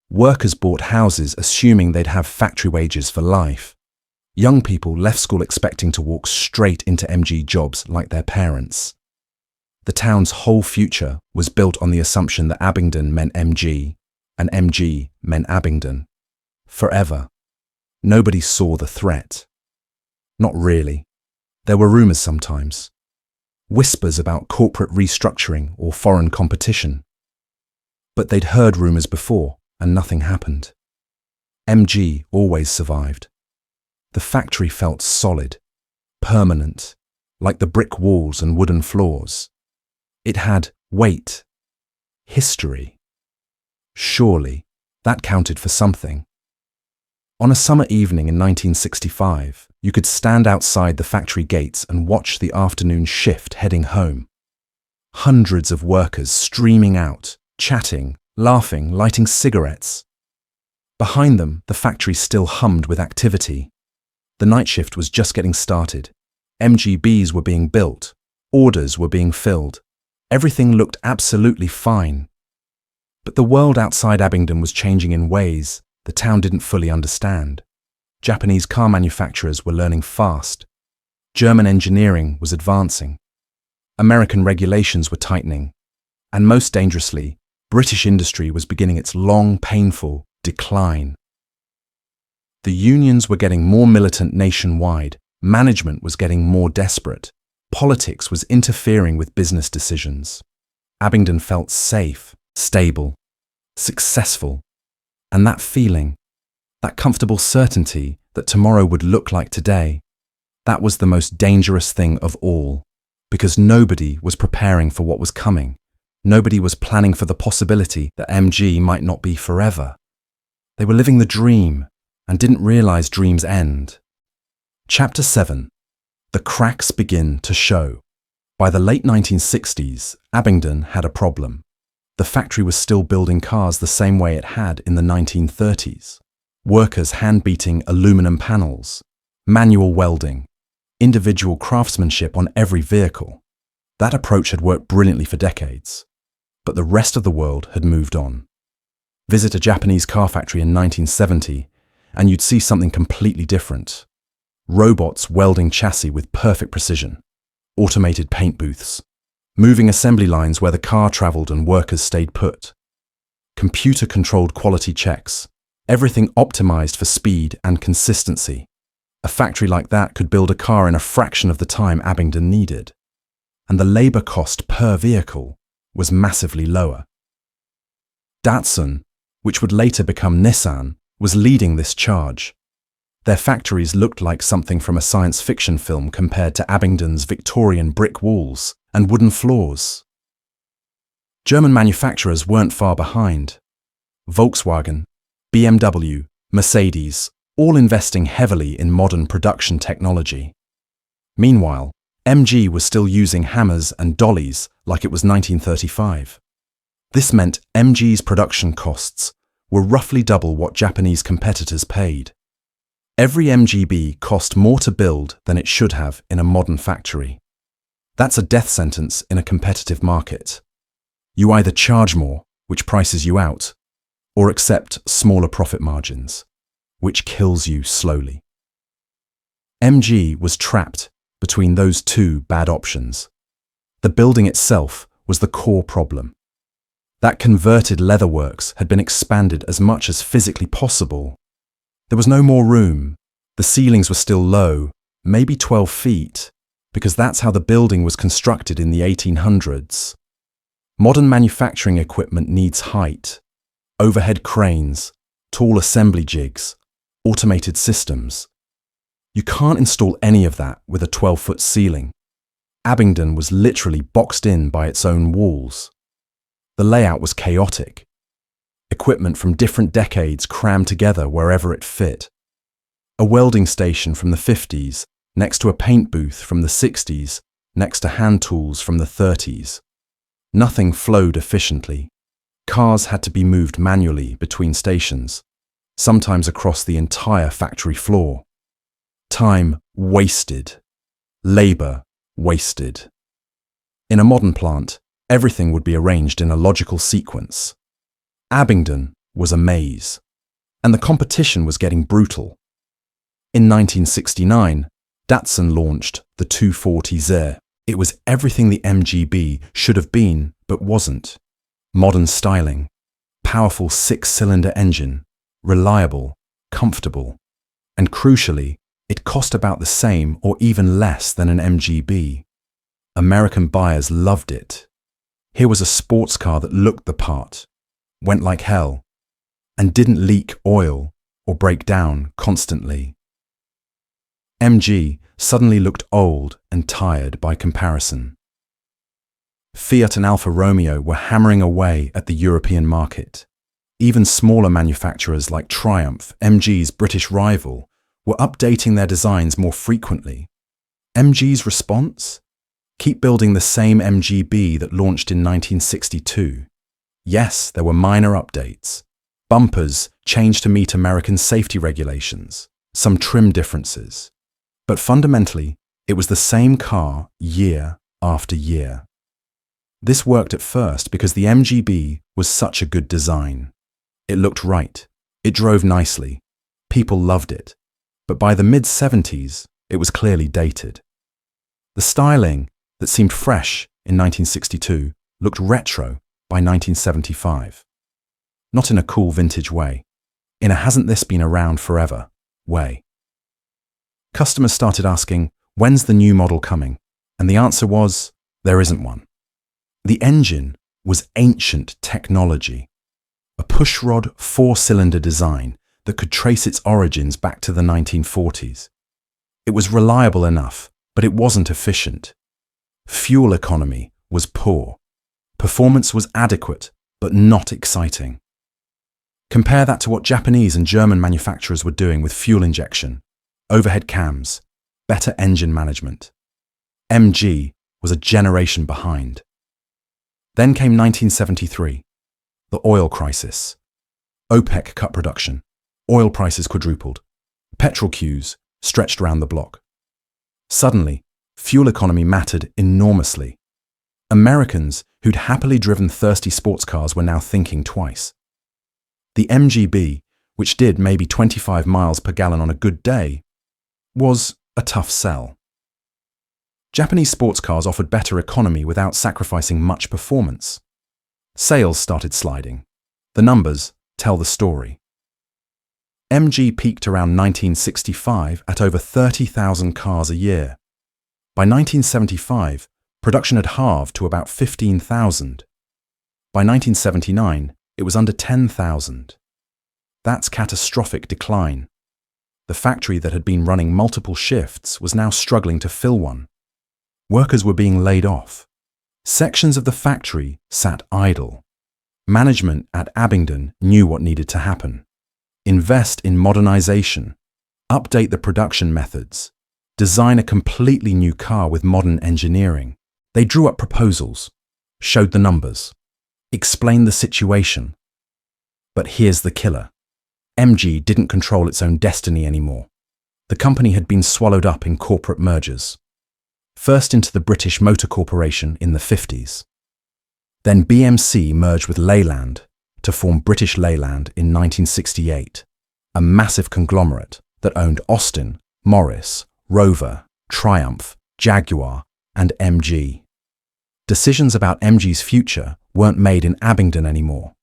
A: Workers bought houses assuming they'd have factory wages for life. Young people left school expecting to walk straight into MG jobs like their parents. The town's whole future was built on the assumption that Abingdon meant MG and MG meant Abingdon. Forever. Nobody saw the threat. Not really. There were rumours sometimes. Whispers about corporate restructuring or foreign competition. But they'd heard rumours before and nothing happened. MG always survived. The factory felt solid, permanent, like the brick walls and wooden floors. It had weight, history. Surely, that counted for something. On a summer evening in 1965, you could stand outside the factory gates and watch the afternoon shift heading home. Hundreds of workers streaming out, chatting, laughing, lighting cigarettes. Behind them, the factory still hummed with activity. The night shift was just getting started. MGBs were being built. Orders were being filled. Everything looked absolutely fine. But the world outside Abingdon was changing in ways the town didn't fully understand. Japanese car manufacturers were learning fast. German engineering was advancing. American regulations were tightening. And most dangerously, British industry was beginning its long, painful decline. The unions were getting more militant nationwide. Management was getting more desperate. Politics was interfering with business decisions. Abingdon felt safe, stable, successful. And that feeling, that comfortable certainty that tomorrow would look like today, that was the most dangerous thing of all, because nobody was preparing for what was coming. Nobody was planning for the possibility that MG might not be forever. They were living the dream and didn't realize dreams end. Chapter 7. The cracks begin to show. By the late 1960s, Abingdon had a problem. The factory was still building cars the same way it had in the 1930s. Workers hand-beating aluminum panels, manual welding, individual craftsmanship on every vehicle. That approach had worked brilliantly for decades. But the rest of the world had moved on. Visit a Japanese car factory in 1970 and you'd see something completely different. Robots welding chassis with perfect precision, automated paint booths, moving assembly lines where the car travelled and workers stayed put, computer-controlled quality checks, everything optimised for speed and consistency. A factory like that could build a car in a fraction of the time Abingdon needed. And the labour cost per vehicle was massively lower. Datsun, which would later become Nissan, was leading this charge. Their factories looked like something from a science fiction film compared to Abingdon's Victorian brick walls and wooden floors. German manufacturers weren't far behind. Volkswagen, BMW, Mercedes, all investing heavily in modern production technology. Meanwhile, MG was still using hammers and dollies like it was 1935. This meant MG's production costs were roughly double what Japanese competitors paid. Every MGB cost more to build than it should have in a modern factory. That's a death sentence in a competitive market. You either charge more, which prices you out, or accept smaller profit margins, which kills you slowly. MG was trapped between those two bad options. The building itself was the core problem. That converted leatherworks had been expanded as much as physically possible. There was no more room. The ceilings were still low, maybe 12 feet, because that's how the building was constructed in the 1800s. Modern manufacturing equipment needs height, overhead cranes, tall assembly jigs, automated systems. You can't install any of that with a 12-foot ceiling. Abingdon was literally boxed in by its own walls. The layout was chaotic. equipment from different decades crammed together wherever it fit. A welding station from the 50s, next to a paint booth from the 60s, next to hand tools from the 30s. Nothing flowed efficiently. Cars had to be moved manually between stations, sometimes across the entire factory floor. Time wasted. Labor wasted. In a modern plant, everything would be arranged in a logical sequence. Abingdon was a maze, and the competition was getting brutal. In 1969, Datsun launched the 240Z. It was everything the MGB should have been, but wasn't. Modern styling, powerful 6-cylinder engine, reliable, comfortable, and crucially, it cost about the same or even less than an MGB. American buyers loved it. Here was a sports car that looked the part, went like hell, and didn't leak oil or break down constantly. MG suddenly looked old and tired by comparison. Fiat and Alfa Romeo were hammering away at the European market. Even smaller manufacturers like Triumph, MG's British rival, were updating their designs more frequently. MG's response? Keep building the same MGB that launched in 1962. Yes, there were minor updates. Bumpers changed to meet American safety regulations, some trim differences. But fundamentally, it was the same car year after year. This worked at first because the MGB was such a good design. It looked right. It drove nicely. People loved it. But by the mid-70s, it was clearly dated. The styling that seemed fresh in 1962 looked retro by 1975. Not in a cool vintage way, in a hasn't this been around forever way. Customers started asking, when's the new model coming? And the answer was, there isn't one. The engine was ancient technology, a pushrod 4-cylinder design that could trace its origins back to the 1940s. It was reliable enough, but it wasn't efficient. Fuel economy was poor. Performance was adequate, but not exciting. Compare that to what Japanese and German manufacturers were doing with fuel injection, overhead cams, better engine management. MG was a generation behind. Then came 1973, the oil crisis. OPEC cut production. Oil prices quadrupled. Petrol queues stretched around the block. Suddenly, fuel economy mattered enormously. Americans who'd happily driven thirsty sports cars were now thinking twice. The MGB, which did maybe 25 miles per gallon on a good day, was a tough sell. Japanese sports cars offered better economy without sacrificing much performance. Sales started sliding. The numbers tell the story. MG peaked around 1965 at over 30,000 cars a year. By 1975, production had halved to about 15,000. By 1979, it was under 10,000. That's catastrophic decline. The factory that had been running multiple shifts was now struggling to fill one. Workers were being laid off. Sections of the factory sat idle. Management at Abingdon knew what needed to happen. Invest in modernization, update the production methods, design a completely new car with modern engineering. They drew up proposals, showed the numbers, explained the situation. But here's the killer. MG didn't control its own destiny anymore. The company had been swallowed up in corporate mergers. First into the British Motor Corporation in the 50s. Then BMC merged with Leyland to form British Leyland in 1968, a massive conglomerate that owned Austin, Morris, Rover, Triumph, Jaguar, and MG. Decisions about MG's future weren't made in Abingdon anymore.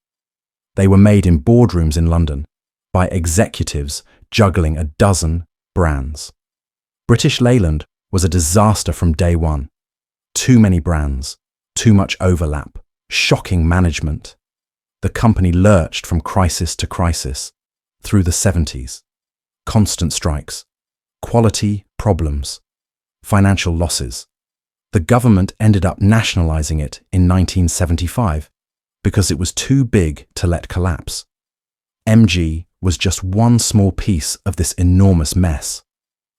A: They were made in boardrooms in London by executives juggling a dozen brands. British Leyland was a disaster from day one. Too many brands, too much overlap, shocking management. The company lurched from crisis to crisis through the 70s. Constant strikes, quality problems, financial losses. The government ended up nationalizing it in 1975, because it was too big to let collapse. MG was just one small piece of this enormous mess.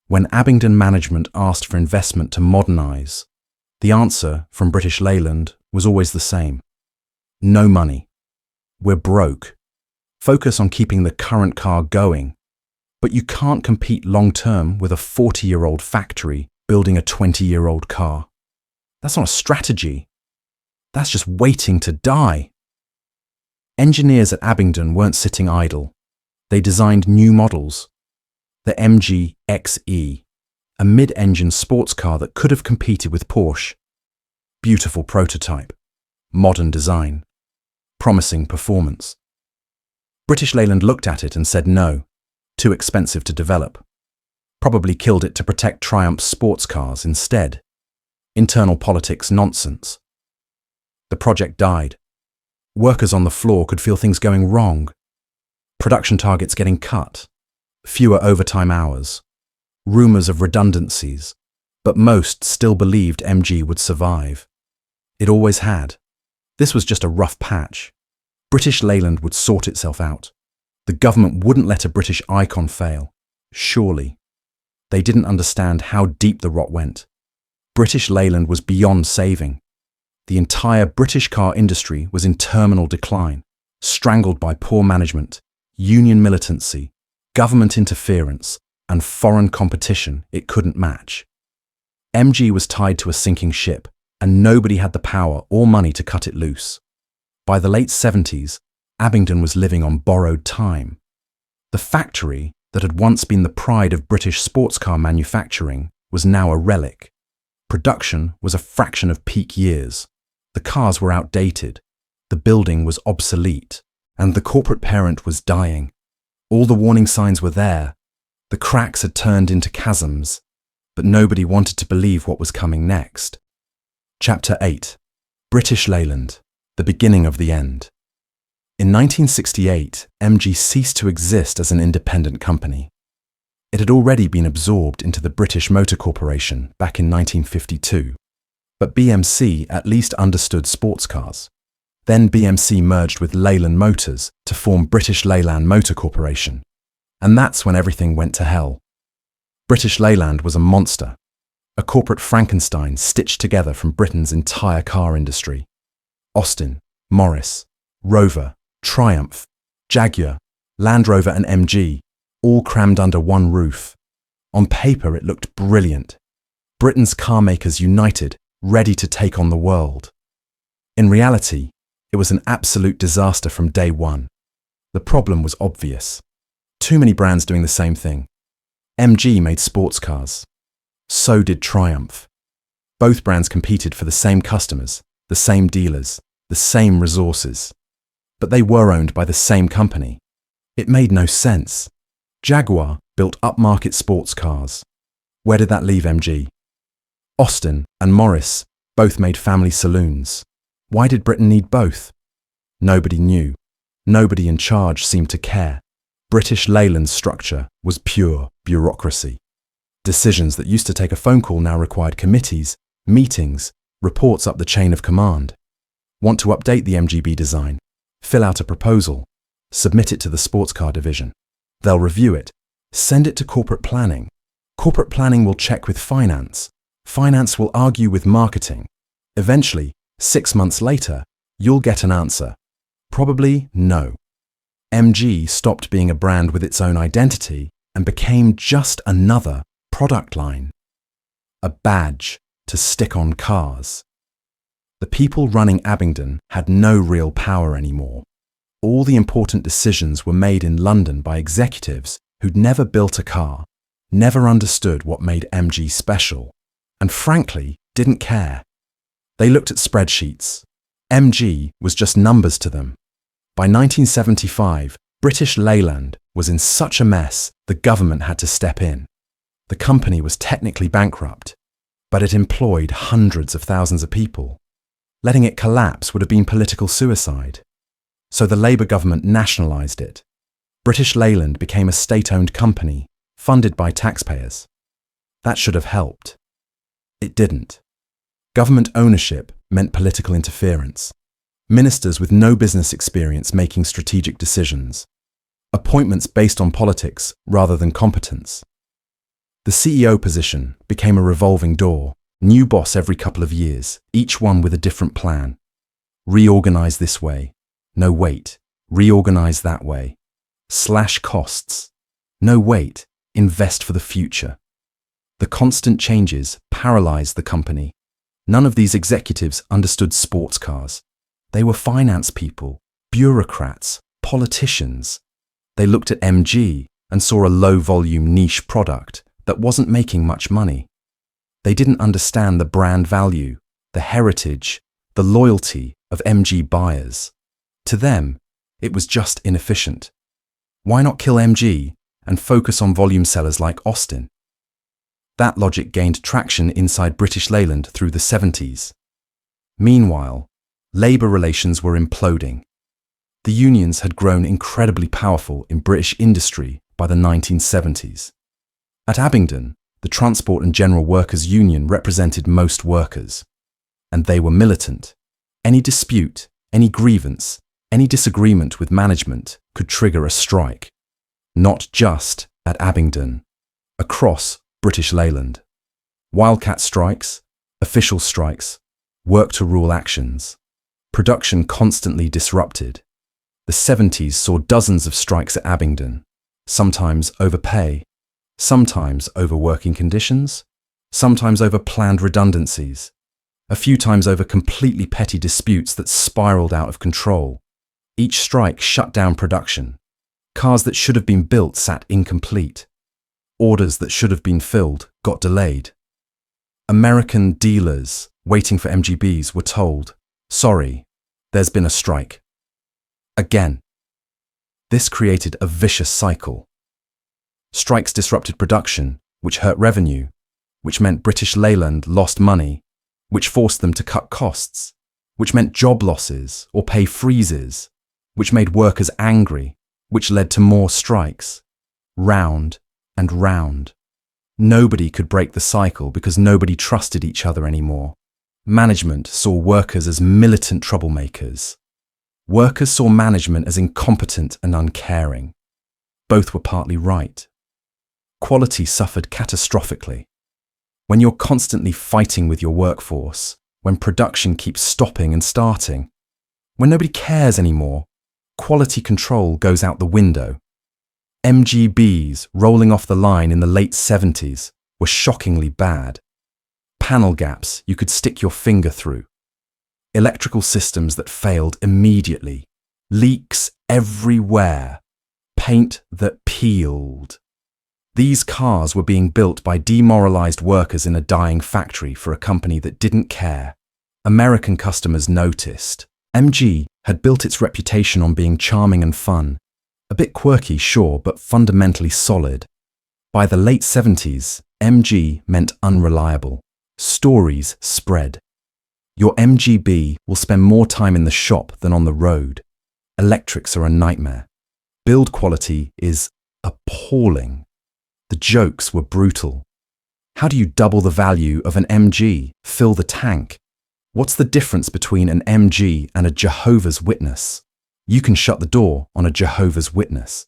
A: When Abingdon management asked for investment to modernise, the answer from British Leyland was always the same. No money. We're broke. Focus on keeping the current car going. But you can't compete long-term with a 40-year-old factory building a 20-year-old car. That's not a strategy. That's just waiting to die. Engineers at Abingdon weren't sitting idle. They designed new models. The MG XE, a mid-engine sports car that could have competed with Porsche. Beautiful prototype, modern design, promising performance. British Leyland looked at it and said no, too expensive to develop. Probably killed it to protect Triumph's sports cars instead. Internal politics nonsense. The project died. Workers on the floor could feel things going wrong. Production targets getting cut. Fewer overtime hours. Rumours of redundancies. But most still believed MG would survive. It always had. This was just a rough patch. British Leyland would sort itself out. The government wouldn't let a British icon fail. Surely. They didn't understand how deep the rot went. British Leyland was beyond saving. The entire British car industry was in terminal decline, strangled by poor management, union militancy, government interference, and foreign competition it couldn't match. MG was tied to a sinking ship, and nobody had the power or money to cut it loose. By the late 70s, Abingdon was living on borrowed time. The factory that had once been the pride of British sports car manufacturing was now a relic. Production was a fraction of peak years. The cars were outdated, the building was obsolete, and the corporate parent was dying. All the warning signs were there. The cracks had turned into chasms, but nobody wanted to believe what was coming next. Chapter 8. British Leyland, the beginning of the end. In 1968, MG ceased to exist as an independent company. It had already been absorbed into the British Motor Corporation back in 1952. But BMC at least understood sports cars. Then BMC merged with Leyland Motors to form British Leyland Motor Corporation. And that's when everything went to hell. British Leyland was a monster, a corporate Frankenstein stitched together from Britain's entire car industry. Austin, Morris, Rover, Triumph, Jaguar, Land Rover and MG, all crammed under one roof. On paper it looked brilliant. Britain's car makers united, ready to take on the world. In reality, it was an absolute disaster from day one. The problem was obvious. Too many brands doing the same thing. MG made sports cars. So did Triumph. Both brands competed for the same customers, the same dealers, the same resources. But they were owned by the same company. It made no sense. Jaguar built upmarket sports cars. Where did that leave MG? Austin and Morris both made family saloons. Why did Britain need both? Nobody knew. Nobody in charge seemed to care. British Leyland's structure was pure bureaucracy. Decisions that used to take a phone call now required committees, meetings, reports up the chain of command. Want to update the MGB design? Fill out a proposal. Submit it to the sports car division. They'll review it. Send it to corporate planning. Corporate planning will check with finance. Finance will argue with marketing. Eventually, 6 months later, you'll get an answer. Probably no. MG stopped being a brand with its own identity and became just another product line. A badge to stick on cars. The people running Abingdon had no real power anymore. All the important decisions were made in London by executives who'd never built a car, never understood what made MG special, and frankly, didn't care. They looked at spreadsheets. MG was just numbers to them. By 1975, British Leyland was in such a mess the government had to step in. The company was technically bankrupt, but it employed hundreds of thousands of people. Letting it collapse would have been political suicide. So the Labour government nationalised it. British Leyland became a state-owned company, funded by taxpayers. That should have helped. It didn't. Government ownership meant political interference. Ministers with no business experience making strategic decisions. Appointments based on politics rather than competence. The CEO position became a revolving door. New boss every couple of years, each one with a different plan. Reorganize this way. No, wait. Reorganize that way. Slash costs. No, wait. Invest for the future. The constant changes paralyzed the company. None of these executives understood sports cars. They were finance people, bureaucrats, politicians. They looked at MG and saw a low-volume niche product that wasn't making much money. They didn't understand the brand value, the heritage, the loyalty of MG buyers. To them, it was just inefficient. Why not kill MG and focus on volume sellers like Austin? That logic gained traction inside British Leyland through the 70s. Meanwhile, labour relations were imploding. The unions had grown incredibly powerful in British industry by the 1970s. At Abingdon, the Transport and General Workers Union represented most workers, and they were militant. Any dispute, any grievance, any disagreement with management could trigger a strike. Not just at Abingdon, across British Leyland. Wildcat strikes, official strikes, work-to-rule actions. Production constantly disrupted. The 70s saw dozens of strikes at Abingdon, sometimes over pay, sometimes over working conditions, sometimes over planned redundancies, a few times over completely petty disputes that spiraled out of control. Each strike shut down production. Cars that should have been built sat incomplete. Orders that should have been filled got delayed. American dealers waiting for MGBs were told, "Sorry, there's been a strike." Again. This created a vicious cycle. Strikes disrupted production, which hurt revenue, which meant British Leyland lost money, which forced them to cut costs, which meant job losses or pay freezes, which made workers angry, which led to more strikes. Round and round. Nobody could break the cycle because nobody trusted each other anymore. Management saw workers as militant troublemakers. Workers saw management as incompetent and uncaring. Both were partly right. Quality suffered catastrophically. When you're constantly fighting with your workforce, when production keeps stopping and starting, when nobody cares anymore, quality control goes out the window. MGBs rolling off the line in the late 70s were shockingly bad. Panel gaps you could stick your finger through. Electrical systems that failed immediately. Leaks everywhere. Paint that peeled. These cars were being built by demoralized workers in a dying factory for a company that didn't care. American customers noticed. MG had built its reputation on being charming and fun. A bit quirky, sure, but fundamentally solid. By the late 70s, MG meant unreliable. Stories spread. Your MGB will spend more time in the shop than on the road. Electrics are a nightmare. Build quality is appalling. The jokes were brutal. How do you double the value of an MG? Fill the tank. What's the difference between an MG and a Jehovah's Witness? You can shut the door on a Jehovah's Witness.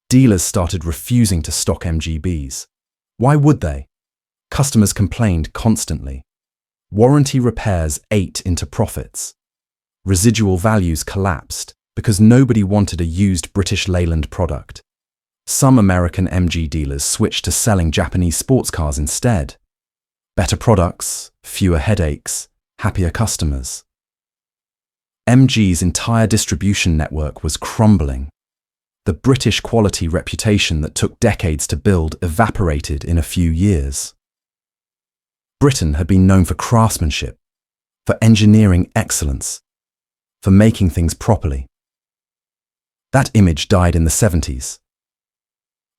A: Dealers started refusing to stock MGBs. Why would they? Customers complained constantly. Warranty repairs ate into profits. Residual values collapsed because nobody wanted a used British Leyland product. Some American MG dealers switched to selling Japanese sports cars instead. Better products, fewer headaches, happier customers. MG's entire distribution network was crumbling. The British quality reputation that took decades to build evaporated in a few years. Britain had been known for craftsmanship, for engineering excellence, for making things properly. That image died in the 70s.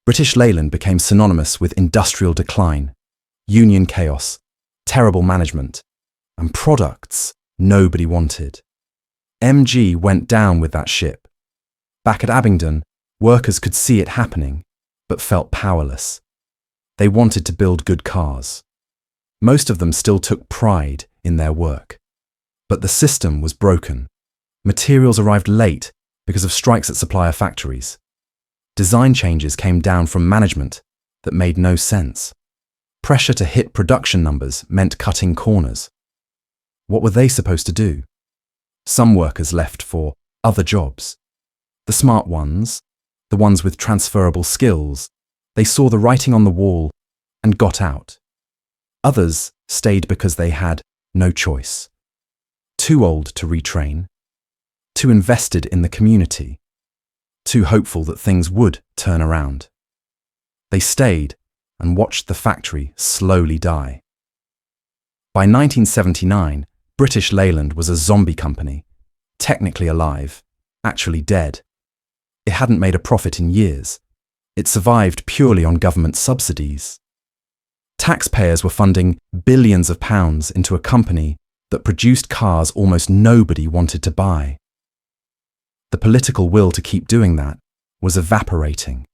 A: British Leyland became synonymous with industrial decline, union chaos, terrible management, and products nobody wanted. MG went down with that ship. Back at Abingdon, workers could see it happening, but felt powerless. They wanted to build good cars. Most of them still took pride in their work. But the system was broken. Materials arrived late because of strikes at supplier factories. Design changes came down from management that made no sense. Pressure to hit production numbers meant cutting corners. What were they supposed to do? Some workers left for other jobs. The smart ones, the ones with transferable skills, they saw the writing on the wall and got out. Others stayed because they had no choice. Too old to retrain, too invested in the community, too hopeful that things would turn around. They stayed and watched the factory slowly die. By 1979, British Leyland was a zombie company, technically alive, actually dead. It hadn't made a profit in years. It survived purely on government subsidies. Taxpayers were funding billions of pounds into a company that produced cars almost nobody wanted to buy. The political will to keep doing that was evaporating.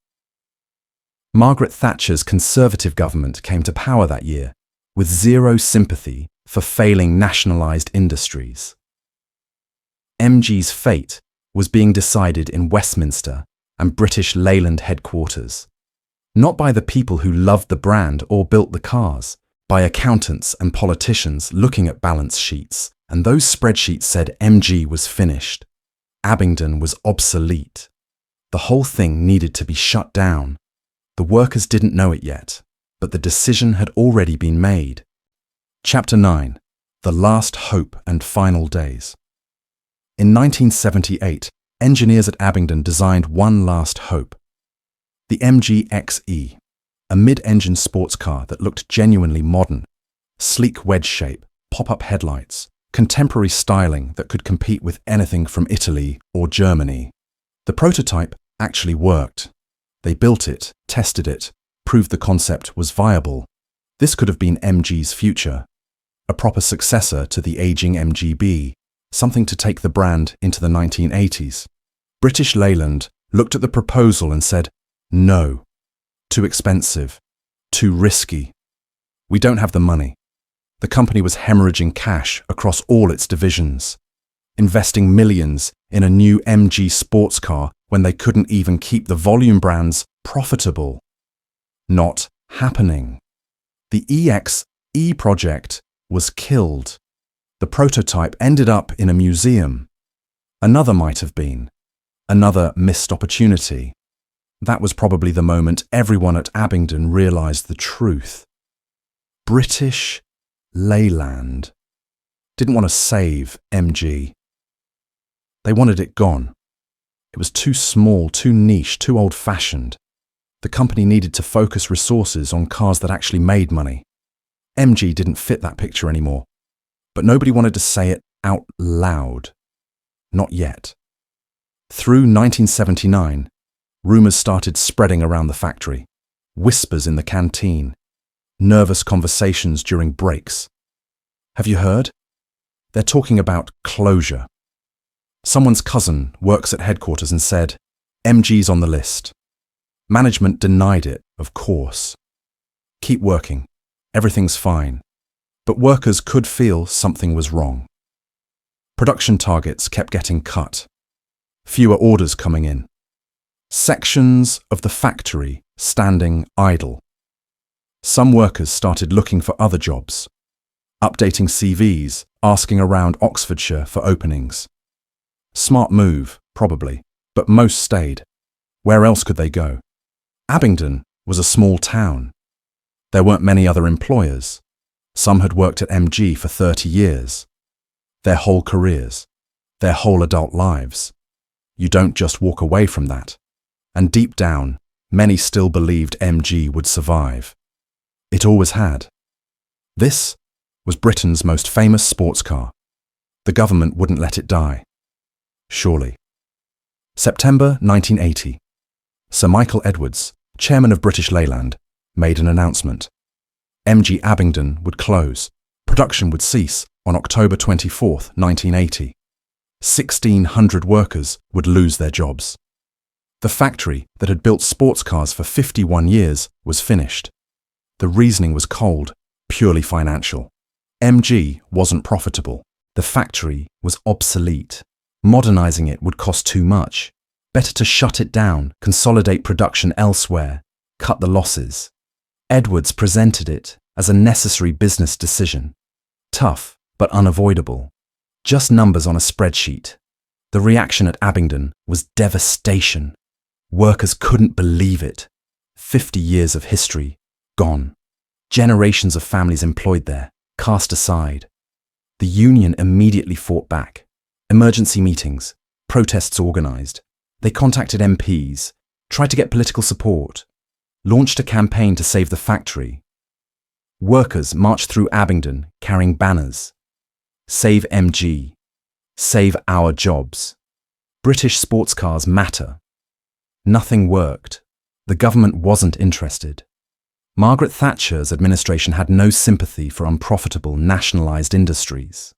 A: Margaret Thatcher's Conservative government came to power that year with zero sympathy for failing nationalised industries. MG's fate was being decided in Westminster and British Leyland headquarters, not by the people who loved the brand or built the cars, by accountants and politicians looking at balance sheets, and those spreadsheets said MG was finished. Abingdon was obsolete. The whole thing needed to be shut down. The workers didn't know it yet, but the decision had already been made. Chapter 9. The Last Hope and Final Days. In 1978, engineers at Abingdon designed one last hope. The MG XE, a mid-engine sports car that looked genuinely modern. Sleek wedge shape, pop-up headlights, contemporary styling that could compete with anything from Italy or Germany. The prototype actually worked. They built it, tested it, proved the concept was viable. This could have been MG's future, a proper successor to the aging MGB, something to take the brand into the 1980s. British Leyland looked at the proposal and said, "No, too expensive, too risky. We don't have the money." The company was hemorrhaging cash across all its divisions, investing millions in a new MG sports car when they couldn't even keep the volume brands profitable. Not happening. The EXE project was killed. The prototype ended up in a museum. Another might have been. Another missed opportunity. That was probably the moment everyone at Abingdon realised the truth. British Leyland didn't want to save MG. They wanted it gone. It was too small, too niche, too old-fashioned. The company needed to focus resources on cars that actually made money. MG didn't fit that picture anymore. But nobody wanted to say it out loud. Not yet. Through 1979, rumours started spreading around the factory. Whispers in the canteen. Nervous conversations during breaks. Have you heard? They're talking about closure. Someone's cousin works at headquarters and said, "MG's on the list." Management denied it, of course. Keep working. Everything's fine. But workers could feel something was wrong. Production targets kept getting cut. Fewer orders coming in. Sections of the factory standing idle. Some workers started looking for other jobs, updating CVs, asking around Oxfordshire for openings. Smart move, probably, but most stayed. Where else could they go? Abingdon was a small town. There weren't many other employers. Some had worked at MG for 30 years. Their whole careers, their whole adult lives. You don't just walk away from that. And deep down, many still believed MG would survive. It always had. This was Britain's most famous sports car. The government wouldn't let it die. Surely. September 1980. Sir Michael Edwards, chairman of British Leyland, made an announcement. MG Abingdon would close. Production would cease on October 24, 1980. 1,600 workers would lose their jobs. The factory that had built sports cars for 51 years was finished. The reasoning was cold, purely financial. MG wasn't profitable. The factory was obsolete. Modernizing it would cost too much. Better to shut it down, consolidate production elsewhere, cut the losses. Edwards presented it as a necessary business decision. Tough, but unavoidable. Just numbers on a spreadsheet. The reaction at Abingdon was devastation. Workers couldn't believe it. 50 years of history, gone. Generations of families employed there, cast aside. The union immediately fought back. Emergency meetings, protests organised. They contacted MPs, tried to get political support, launched a campaign to save the factory. Workers marched through Abingdon carrying banners. Save MG. Save our jobs. British sports cars matter. Nothing worked. The government wasn't interested. Margaret Thatcher's administration had no sympathy for unprofitable nationalised industries.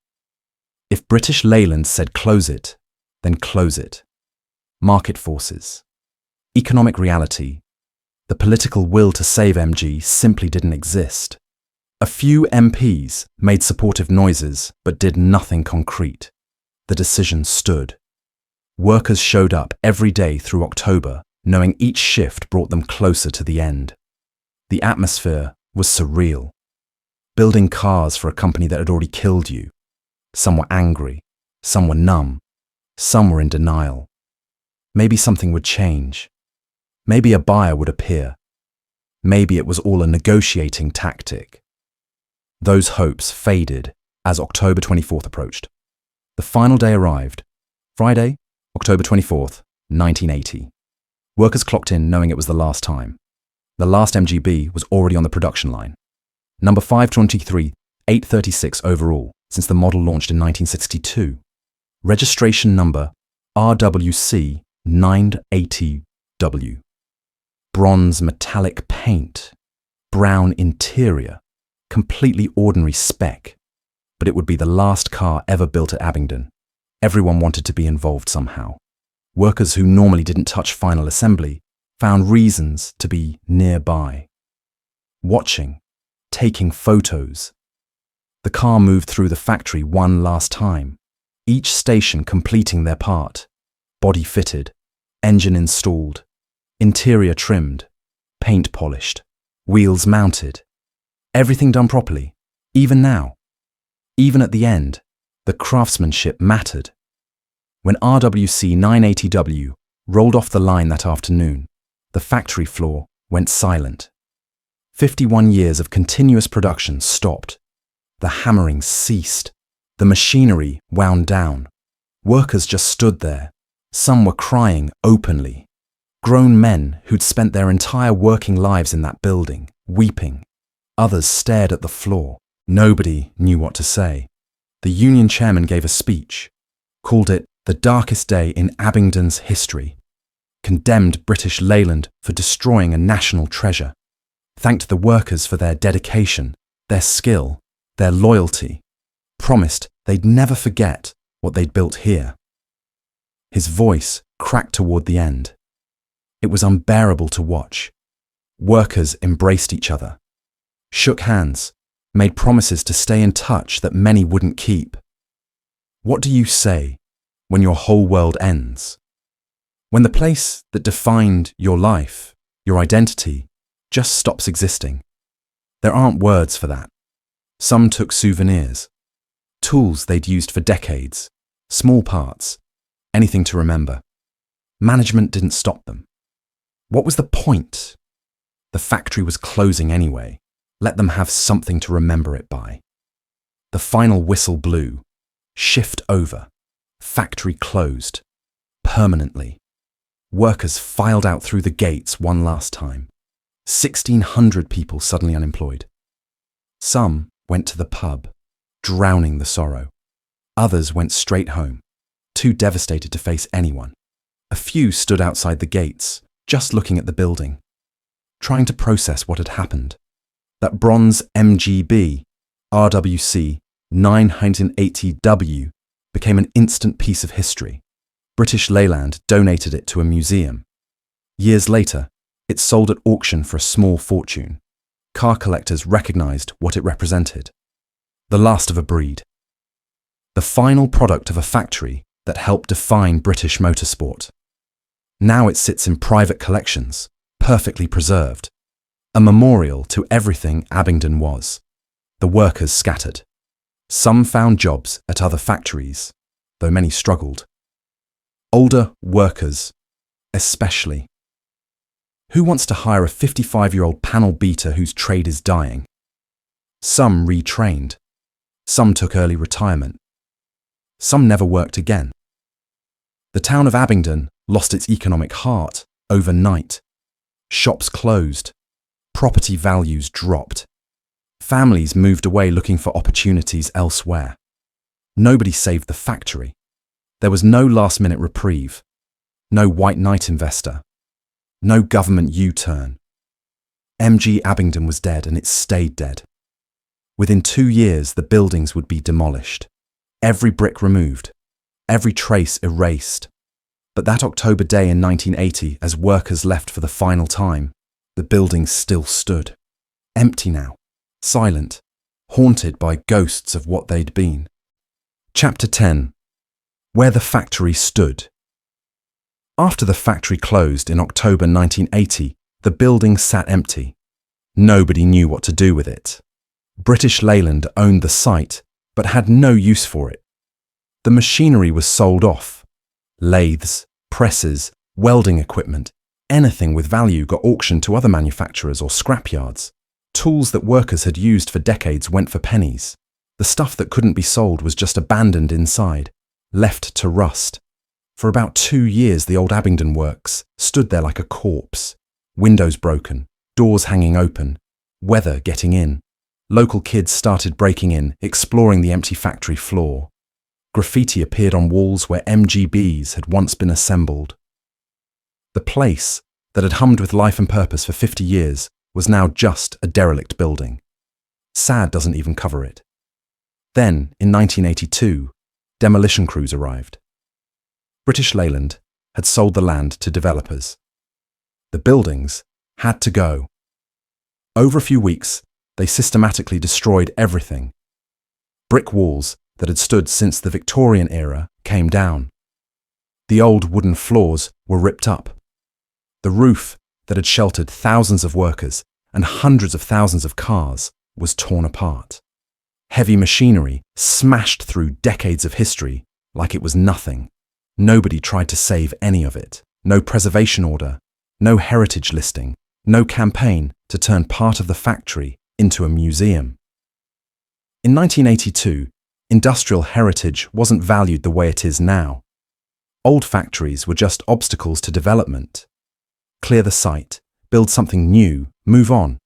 A: If British Leyland said close it, then close it. Market forces. Economic reality. The political will to save MG simply didn't exist. A few MPs made supportive noises but did nothing concrete. The decision stood. Workers showed up every day through October, knowing each shift brought them closer to the end. The atmosphere was surreal. Building cars for a company that had already killed you. Some were angry, some were numb, some were in denial. Maybe something would change. Maybe a buyer would appear. Maybe it was all a negotiating tactic. Those hopes faded as October 24th approached. The final day arrived, Friday, October 24th, 1980. Workers clocked in knowing it was the last time. The last MGB was already on the production line. Number 523, 836 overall, since the model launched in 1962. Registration number RWC 980W. Bronze metallic paint. Brown interior. Completely ordinary spec. But it would be the last car ever built at Abingdon. Everyone wanted to be involved somehow. Workers who normally didn't touch final assembly found reasons to be nearby. Watching, taking photos. The car moved through the factory one last time, each station completing their part. Body fitted, engine installed, interior trimmed, paint polished, wheels mounted. Everything done properly, even now. Even at the end, the craftsmanship mattered. When RWC 980W rolled off the line that afternoon, the factory floor went silent. 51 years of continuous production stopped. The hammering ceased. The machinery wound down. Workers just stood there. Some were crying openly. Grown men who'd spent their entire working lives in that building, weeping. Others stared at the floor. Nobody knew what to say. The union chairman gave a speech, called it the darkest day in Abingdon's history, condemned British Leyland for destroying a national treasure, thanked the workers for their dedication, their skill, their loyalty, promised they'd never forget what they'd built here. His voice cracked toward the end. It was unbearable to watch. Workers embraced each other, shook hands, made promises to stay in touch that many wouldn't keep. What do you say when your whole world ends? When the place that defined your life, your identity, just stops existing? There aren't words for that. Some took souvenirs, tools they'd used for decades, small parts, anything to remember. Management didn't stop them. What was the point? The factory was closing anyway. Let them have something to remember it by. The final whistle blew. Shift over. Factory closed. Permanently. Workers filed out through the gates one last time. 1,600 people suddenly unemployed. Some went to the pub, drowning the sorrow. Others went straight home, too devastated to face anyone. A few stood outside the gates, just looking at the building, trying to process what had happened. That bronze MGB, RWC 980W, became an instant piece of history. British Leyland donated it to a museum. Years later, it sold at auction for a small fortune. Car collectors recognized what it represented. The last of a breed. The final product of a factory that helped define British motorsport. Now it sits in private collections, perfectly preserved, a memorial to everything Abingdon was. The workers scattered. Some found jobs at other factories, though many struggled. Older workers, especially. Who wants to hire a 55-year-old panel beater whose trade is dying? Some retrained. Some took early retirement. Some never worked again. The town of Abingdon lost its economic heart overnight. Shops closed. Property values dropped. Families moved away looking for opportunities elsewhere. Nobody saved the factory. There was no last-minute reprieve. No white knight investor. No government U-turn. MG Abingdon was dead, and it stayed dead. Within 2 years, the buildings would be demolished. Every brick removed. Every trace erased. But that October day in 1980, as workers left for the final time, the buildings still stood. Empty now. Silent. Haunted by ghosts of what they'd been. Chapter 10. Where the factory stood. After the factory closed in October 1980, the building sat empty. Nobody knew what to do with it. British Leyland owned the site, but had no use for it. The machinery was sold off. Lathes, presses, welding equipment, anything with value got auctioned to other manufacturers or scrapyards. Tools that workers had used for decades went for pennies. The stuff that couldn't be sold was just abandoned inside, left to rust. For about 2 years, the old Abingdon works stood there like a corpse. Windows broken, doors hanging open, weather getting in. Local kids started breaking in, exploring the empty factory floor. Graffiti appeared on walls where MGBs had once been assembled. The place, that had hummed with life and purpose for 50 years, was now just a derelict building. Sad doesn't even cover it. Then, in 1982, demolition crews arrived. British Leyland had sold the land to developers. The buildings had to go. Over a few weeks, they systematically destroyed everything. Brick walls that had stood since the Victorian era came down. The old wooden floors were ripped up. The roof that had sheltered thousands of workers and hundreds of thousands of cars was torn apart. Heavy machinery smashed through decades of history like it was nothing. Nobody tried to save any of it. No preservation order, no heritage listing, no campaign to turn part of the factory into a museum. In 1982, industrial heritage wasn't valued the way it is now. Old factories were just obstacles to development. Clear the site, build something new, move on.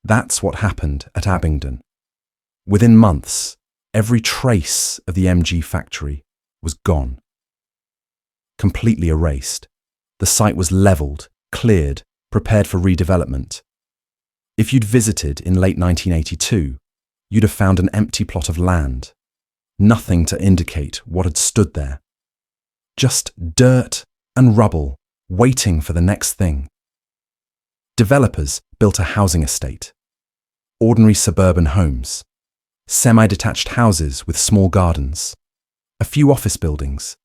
A: That's what happened at Abingdon. Within months, every trace of the MG factory was gone. Completely erased. The site was levelled, cleared, prepared for redevelopment. If you'd visited in late 1982, you'd have found an empty plot of land. Nothing to indicate what had stood there. Just dirt and rubble, waiting for the next thing. Developers built a housing estate. Ordinary suburban homes. Semi-detached houses with small gardens. A few office buildings.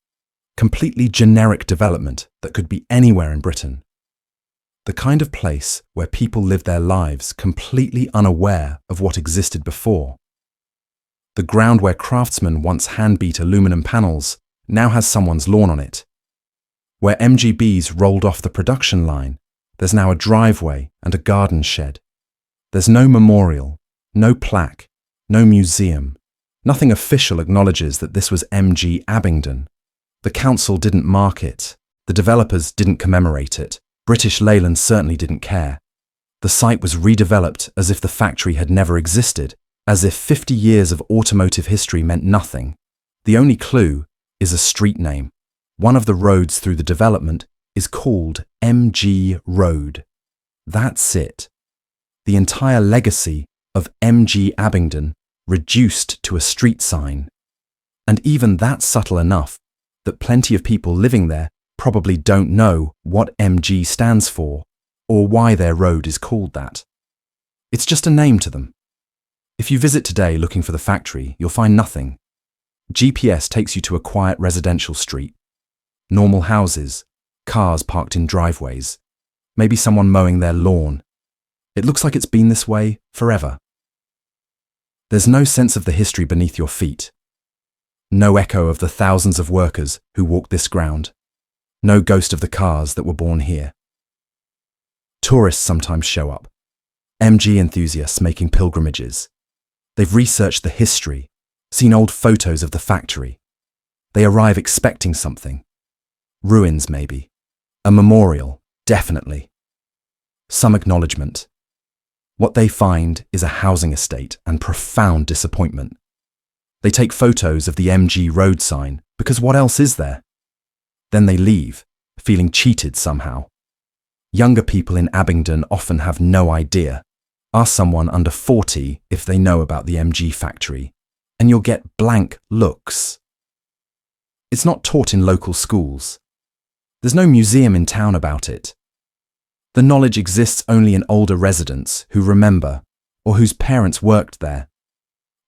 A: Completely generic development that could be anywhere in Britain. The kind of place where people live their lives completely unaware of what existed before. The ground where craftsmen once hand-beat aluminum panels now has someone's lawn on it. Where MGBs rolled off the production line, there's now a driveway and a garden shed. There's no memorial, no plaque, no museum. Nothing official acknowledges that this was MG Abingdon. The council didn't mark it. The developers didn't commemorate it. British Leyland certainly didn't care. The site was redeveloped as if the factory had never existed, as if 50 years of automotive history meant nothing. The only clue is a street name. One of the roads through the development is called MG Road. That's it. The entire legacy of MG Abingdon reduced to a street sign. And even that's subtle enough that plenty of people living there probably don't know what MG stands for or why their road is called that. It's just a name to them. If you visit today looking for the factory, you'll find nothing. GPS takes you to a quiet residential street. Normal houses, cars parked in driveways, maybe someone mowing their lawn. It looks like it's been this way forever. There's no sense of the history beneath your feet. No echo of the thousands of workers who walked this ground. No ghost of the cars that were born here. Tourists sometimes show up. MG enthusiasts making pilgrimages. They've researched the history, seen old photos of the factory. They arrive expecting something. Ruins, maybe. A memorial, definitely. Some acknowledgement. What they find is a housing estate and profound disappointment. They take photos of the MG road sign because what else is there? Then they leave, feeling cheated somehow. Younger people in Abingdon often have no idea. Ask someone under 40 if they know about the MG factory, and you'll get blank looks. It's not taught in local schools. There's no museum in town about it. The knowledge exists only in older residents who remember or whose parents worked there.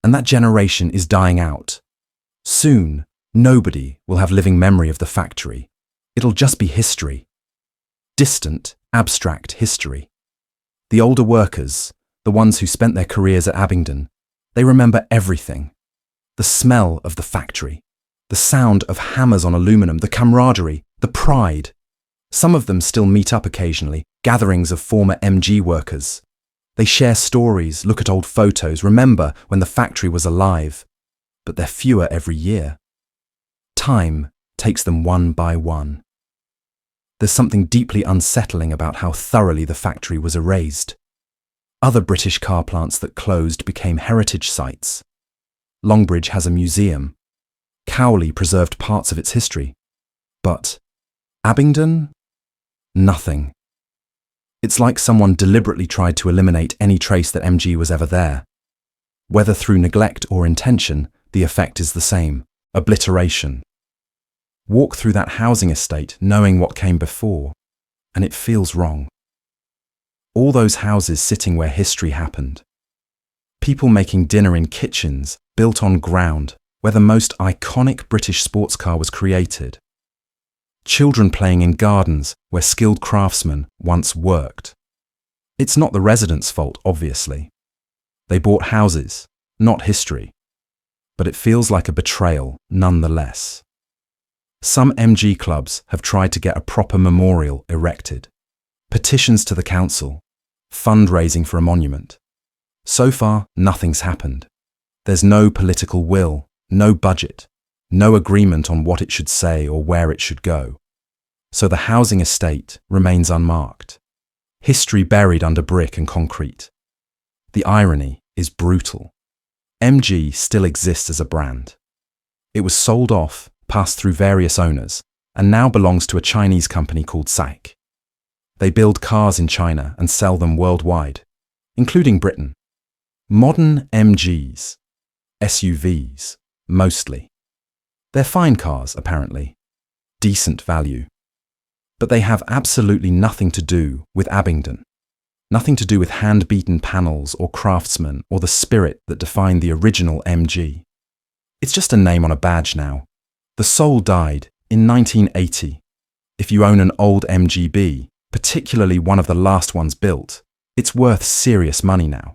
A: And that generation is dying out. Soon, nobody will have living memory of the factory. It'll just be history. Distant, abstract history. The older workers, the ones who spent their careers at Abingdon, they remember everything. The smell of the factory, the sound of hammers on aluminum, the camaraderie, the pride. Some of them still meet up occasionally, gatherings of former MG workers. They share stories, look at old photos, remember when the factory was alive. But they're fewer every year. Time takes them one by one. There's something deeply unsettling about how thoroughly the factory was erased. Other British car plants that closed became heritage sites. Longbridge has a museum. Cowley preserved parts of its history. But Abingdon? Nothing. It's like someone deliberately tried to eliminate any trace that MG was ever there. Whether through neglect or intention, the effect is the same: obliteration. Walk through that housing estate knowing what came before, and it feels wrong. All those houses sitting where history happened. People making dinner in kitchens built on ground where the most iconic British sports car was created. Children playing in gardens where skilled craftsmen once worked. It's not the residents' fault, obviously. They bought houses, not history. But it feels like a betrayal, nonetheless. Some MG clubs have tried to get a proper memorial erected. Petitions to the council, fundraising for a monument. So far, nothing's happened. There's no political will, no budget, no agreement on what it should say or where it should go. So the housing estate remains unmarked. History buried under brick and concrete. The irony is brutal. MG still exists as a brand. It was sold off, passed through various owners, and now belongs to a Chinese company called SAIC. They build cars in China and sell them worldwide, including Britain. Modern MGs, SUVs, mostly. They're fine cars, apparently. Decent value. But they have absolutely nothing to do with Abingdon. Nothing to do with hand-beaten panels or craftsmen or the spirit that defined the original MG. It's just a name on a badge now. The soul died in 1980. If you own an old MGB, particularly one of the last ones built, it's worth serious money now.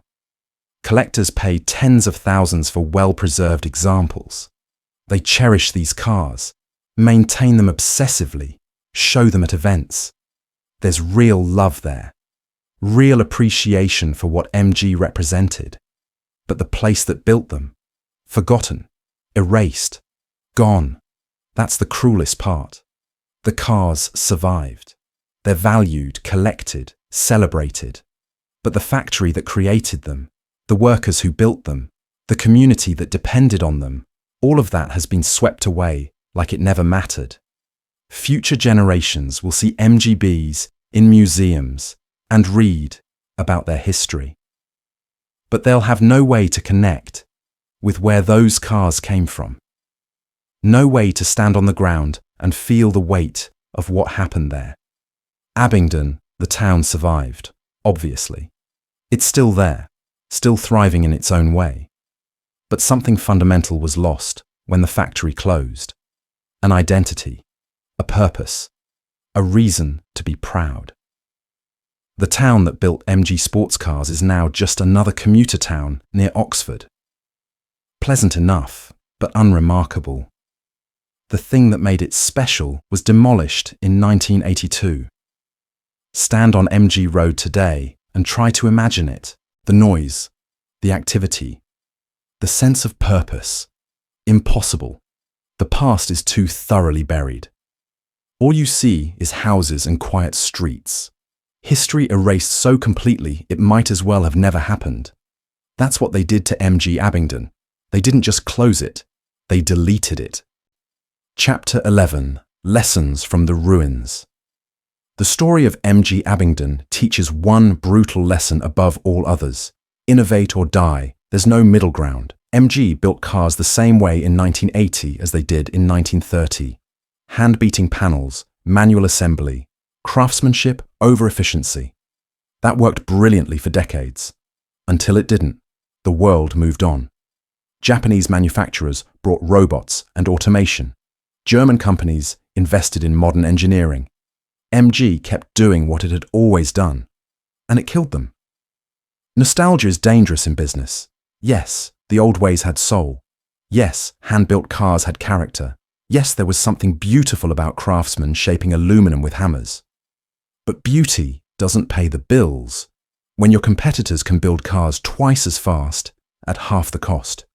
A: Collectors pay tens of thousands for well-preserved examples. They cherish these cars, maintain them obsessively, show them at events. There's real love there, real appreciation for what MG represented. But the place that built them, forgotten, erased, gone. That's the cruelest part. The cars survived. They're valued, collected, celebrated. But the factory that created them, the workers who built them, the community that depended on them, all of that has been swept away like it never mattered. Future generations will see MGBs in museums and read about their history. But they'll have no way to connect with where those cars came from. No way to stand on the ground and feel the weight of what happened there. Abingdon, the town, survived, obviously. It's still there, still thriving in its own way. But something fundamental was lost. when the factory closed. An identity, a purpose, a reason to be proud. The town that built MG sports cars is now just another commuter town near Oxford. Pleasant enough, but unremarkable. The thing that made it special was demolished in 1982. Stand on MG Road today and try to imagine it. The noise, the activity, the sense of purpose. Impossible. The past is too thoroughly buried. All you see is houses and quiet streets. History erased so completely it might as well have never happened. That's what they did to MG Abingdon. They didn't just close it, they deleted it. Chapter 11. Lessons from the Ruins. The story of MG Abingdon teaches one brutal lesson above all others. Innovate or die. There's no middle ground. MG built cars the same way in 1980 as they did in 1930. Hand-beating panels, manual assembly, craftsmanship over efficiency. That worked brilliantly for decades. Until it didn't. The world moved on. Japanese manufacturers brought robots and automation. German companies invested in modern engineering. MG kept doing what it had always done, and it killed them. Nostalgia is dangerous in business. Yes, the old ways had soul. Yes, hand-built cars had character. Yes, there was something beautiful about craftsmen shaping aluminum with hammers. But beauty doesn't pay the bills when your competitors can build cars twice as fast at half the cost.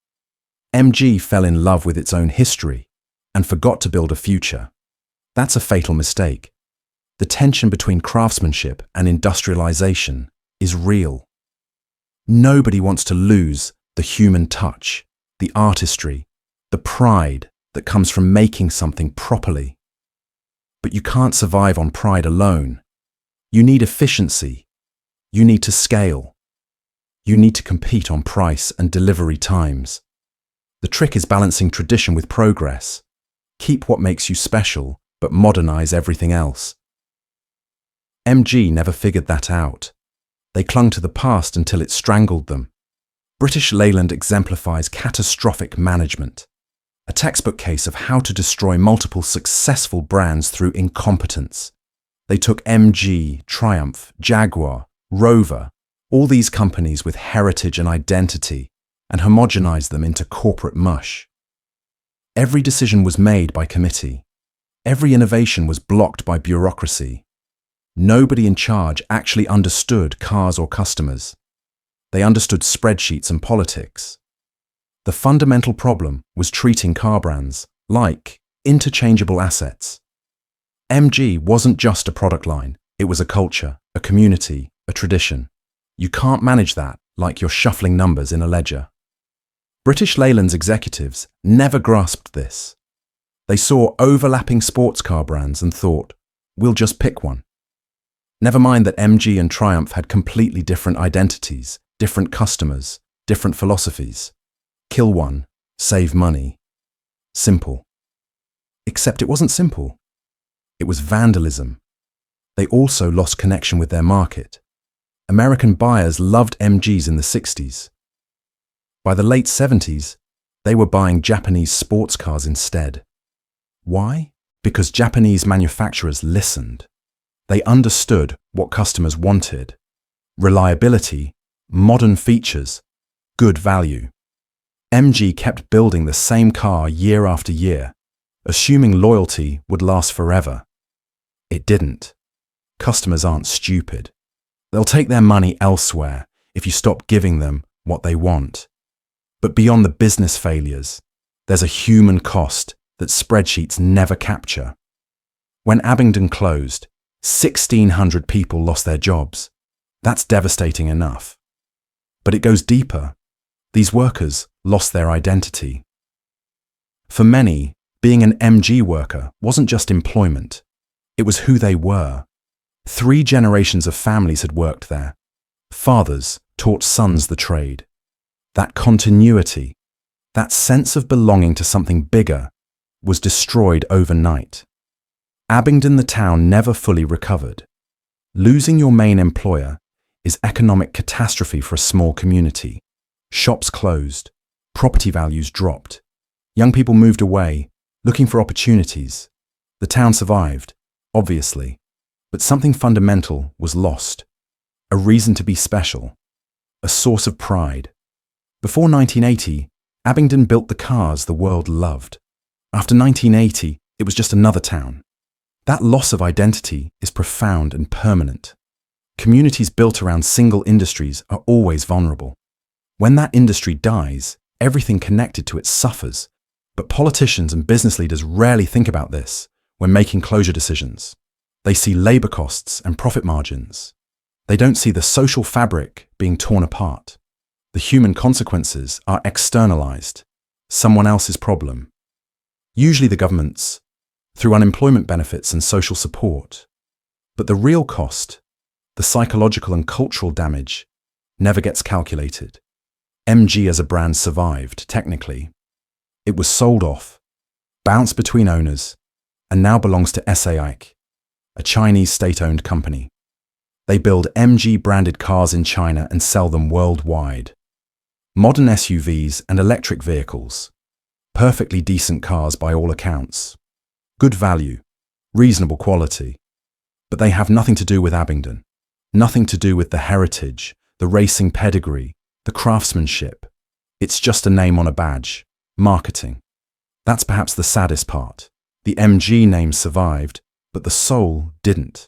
A: MG fell in love with its own history and forgot to build a future. That's a fatal mistake. The tension between craftsmanship and industrialization is real. Nobody wants to lose the human touch, the artistry, the pride that comes from making something properly. But you can't survive on pride alone. You need efficiency. You need to scale. You need to compete on price and delivery times. The trick is balancing tradition with progress. Keep what makes you special, but modernize everything else. MG never figured that out. They clung to the past until it strangled them. British Leyland exemplifies catastrophic management, a textbook case of how to destroy multiple successful brands through incompetence. They took MG, Triumph, Jaguar, Rover, all these companies with heritage and identity, and homogenized them into corporate mush. Every decision was made by committee. Every innovation was blocked by bureaucracy. Nobody in charge actually understood cars or customers. They understood spreadsheets and politics. The fundamental problem was treating car brands like interchangeable assets. MG wasn't just a product line, it was a culture, a community, a tradition. You can't manage that like you're shuffling numbers in a ledger. British Leyland's executives never grasped this. They saw overlapping sports car brands and thought, we'll just pick one. Never mind that MG and Triumph had completely different identities, different customers, different philosophies. Kill one, save money. Simple. Except it wasn't simple. It was vandalism. They also lost connection with their market. American buyers loved MGs in the 60s. By the late 70s, they were buying Japanese sports cars instead. Why? Because Japanese manufacturers listened. They understood what customers wanted. Reliability, modern features, good value. MG kept building the same car year after year, assuming loyalty would last forever. It didn't. Customers aren't stupid. They'll take their money elsewhere if you stop giving them what they want. But beyond the business failures, there's a human cost that spreadsheets never capture. When Abingdon closed, 1,600 people lost their jobs. That's devastating enough. But it goes deeper. These workers lost their identity. For many, being an MG worker wasn't just employment. It was who they were. 3 generations of families had worked there. Fathers taught sons the trade. That continuity, that sense of belonging to something bigger, was destroyed overnight. Abingdon, the town, never fully recovered. Losing your main employer is economic catastrophe for a small community. Shops closed, property values dropped. Young people moved away, looking for opportunities. The town survived, obviously, but something fundamental was lost. A reason to be special. A source of pride. Before 1980, Abingdon built the cars the world loved. After 1980, it was just another town. That loss of identity is profound and permanent. Communities built around single industries are always vulnerable. When that industry dies, everything connected to it suffers. But politicians and business leaders rarely think about this when making closure decisions. They see labor costs and profit margins. They don't see the social fabric being torn apart. The human consequences are externalized, someone else's problem. Usually the government's, through unemployment benefits and social support. But the real cost, the psychological and cultural damage, never gets calculated. MG as a brand survived, technically. It was sold off, bounced between owners, and now belongs to SAIC, a Chinese state-owned company. They build MG-branded cars in China and sell them worldwide. Modern SUVs and electric vehicles. Perfectly decent cars by all accounts. Good value, reasonable quality. But they have nothing to do with Abingdon. Nothing to do with the heritage, the racing pedigree, the craftsmanship. It's just a name on a badge. Marketing. That's perhaps the saddest part. The MG name survived, but the soul didn't.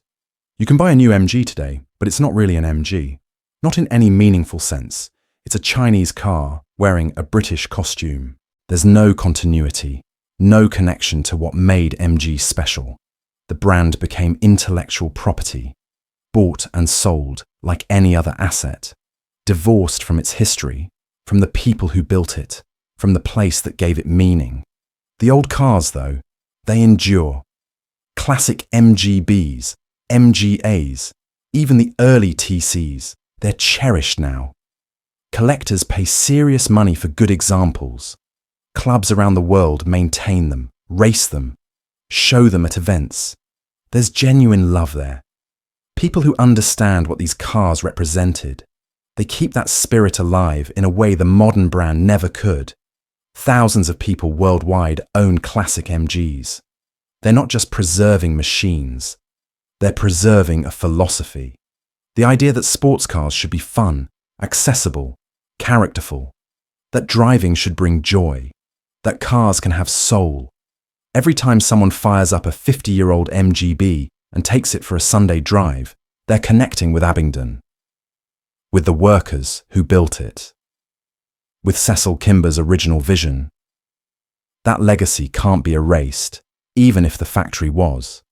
A: You can buy a new MG today, but it's not really an MG. Not in any meaningful sense. It's a Chinese car wearing a British costume. There's no continuity, no connection to what made MG special. The brand became intellectual property, bought and sold like any other asset, divorced from its history, from the people who built it, from the place that gave it meaning. The old cars, though, they endure. Classic MGBs, MGAs, even the early TCs, they're cherished now. Collectors pay serious money for good examples. Clubs around the world maintain them, race them, show them at events. There's genuine love there. People who understand what these cars represented. They keep that spirit alive in a way the modern brand never could. Thousands of people worldwide own classic MGs. They're not just preserving machines. They're preserving a philosophy. The idea that sports cars should be fun, accessible, characterful. That driving should bring joy. That cars can have soul. Every time someone fires up a 50-year-old MGB and takes it for a Sunday drive, they're connecting with Abingdon. With the workers who built it. With Cecil Kimber's original vision. That legacy can't be erased, even if the factory was.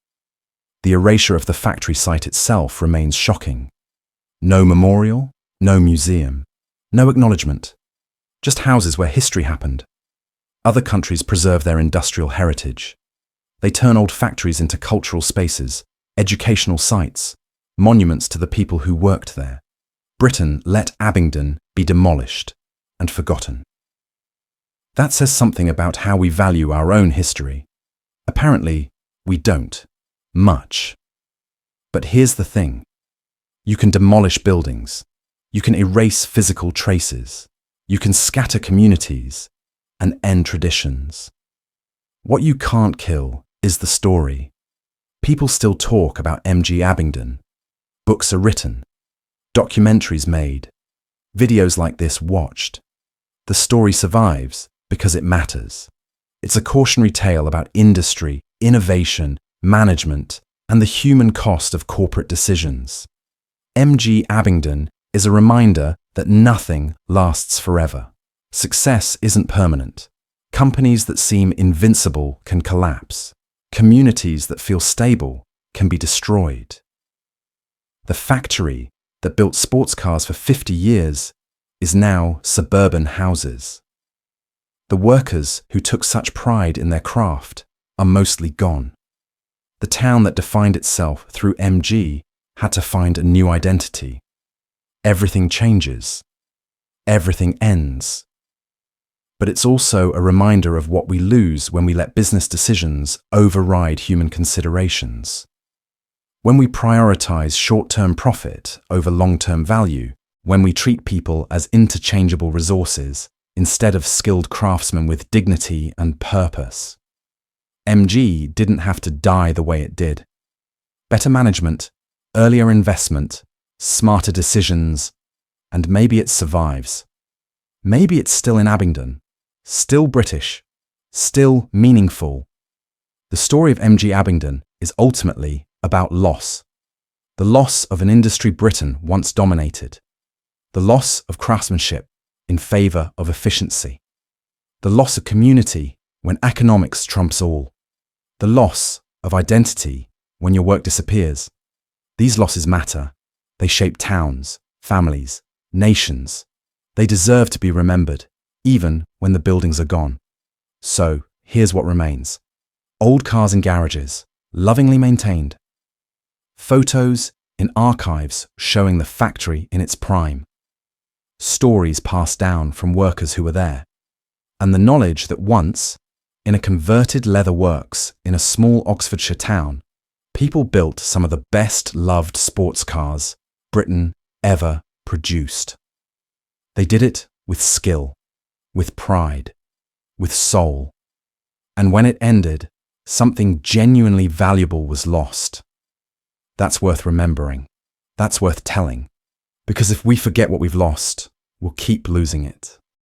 A: The erasure of the factory site itself remains shocking. No memorial, no museum, no acknowledgement. Just houses where history happened. Other countries preserve their industrial heritage. They turn old factories into cultural spaces, educational sites, monuments to the people who worked there. Britain let Abingdon be demolished and forgotten. That says something about how we value our own history. Apparently, we don't. Much. But here's the thing. You can demolish buildings. You can erase physical traces. You can scatter communities and end traditions. What you can't kill is the story. People still talk about MG Abingdon. Books are written. Documentaries made. Videos like this watched. The story survives because it matters. It's a cautionary tale about industry, innovation, management, and the human cost of corporate decisions. MG Abingdon is a reminder that nothing lasts forever. Success isn't permanent. Companies that seem invincible can collapse. Communities that feel stable can be destroyed. The factory that built sports cars for 50 years is now suburban houses. The workers who took such pride in their craft are mostly gone. The town that defined itself through MG had to find a new identity. Everything changes. Everything ends. But it's also a reminder of what we lose when we let business decisions override human considerations. When we prioritize short-term profit over long-term value, when we treat people as interchangeable resources, instead of skilled craftsmen with dignity and purpose. MG didn't have to die the way it did. Better management, earlier investment, smarter decisions, and maybe it survives. Maybe it's still in Abingdon, still British, still meaningful. The story of MG Abingdon is ultimately about loss. The loss of an industry Britain once dominated. The loss of craftsmanship in favour of efficiency. The loss of community when economics trumps all. The loss of identity when your work disappears. These losses matter. They shape towns, families, nations. They deserve to be remembered, even when the buildings are gone. So, here's what remains. Old cars in garages, lovingly maintained. Photos in archives showing the factory in its prime. Stories passed down from workers who were there. And the knowledge that once, in a converted leather works in a small Oxfordshire town, people built some of the best-loved sports cars Britain ever produced. They did it with skill, with pride, with soul. And when it ended, something genuinely valuable was lost. That's worth remembering. That's worth telling. Because if we forget what we've lost, we'll keep losing it.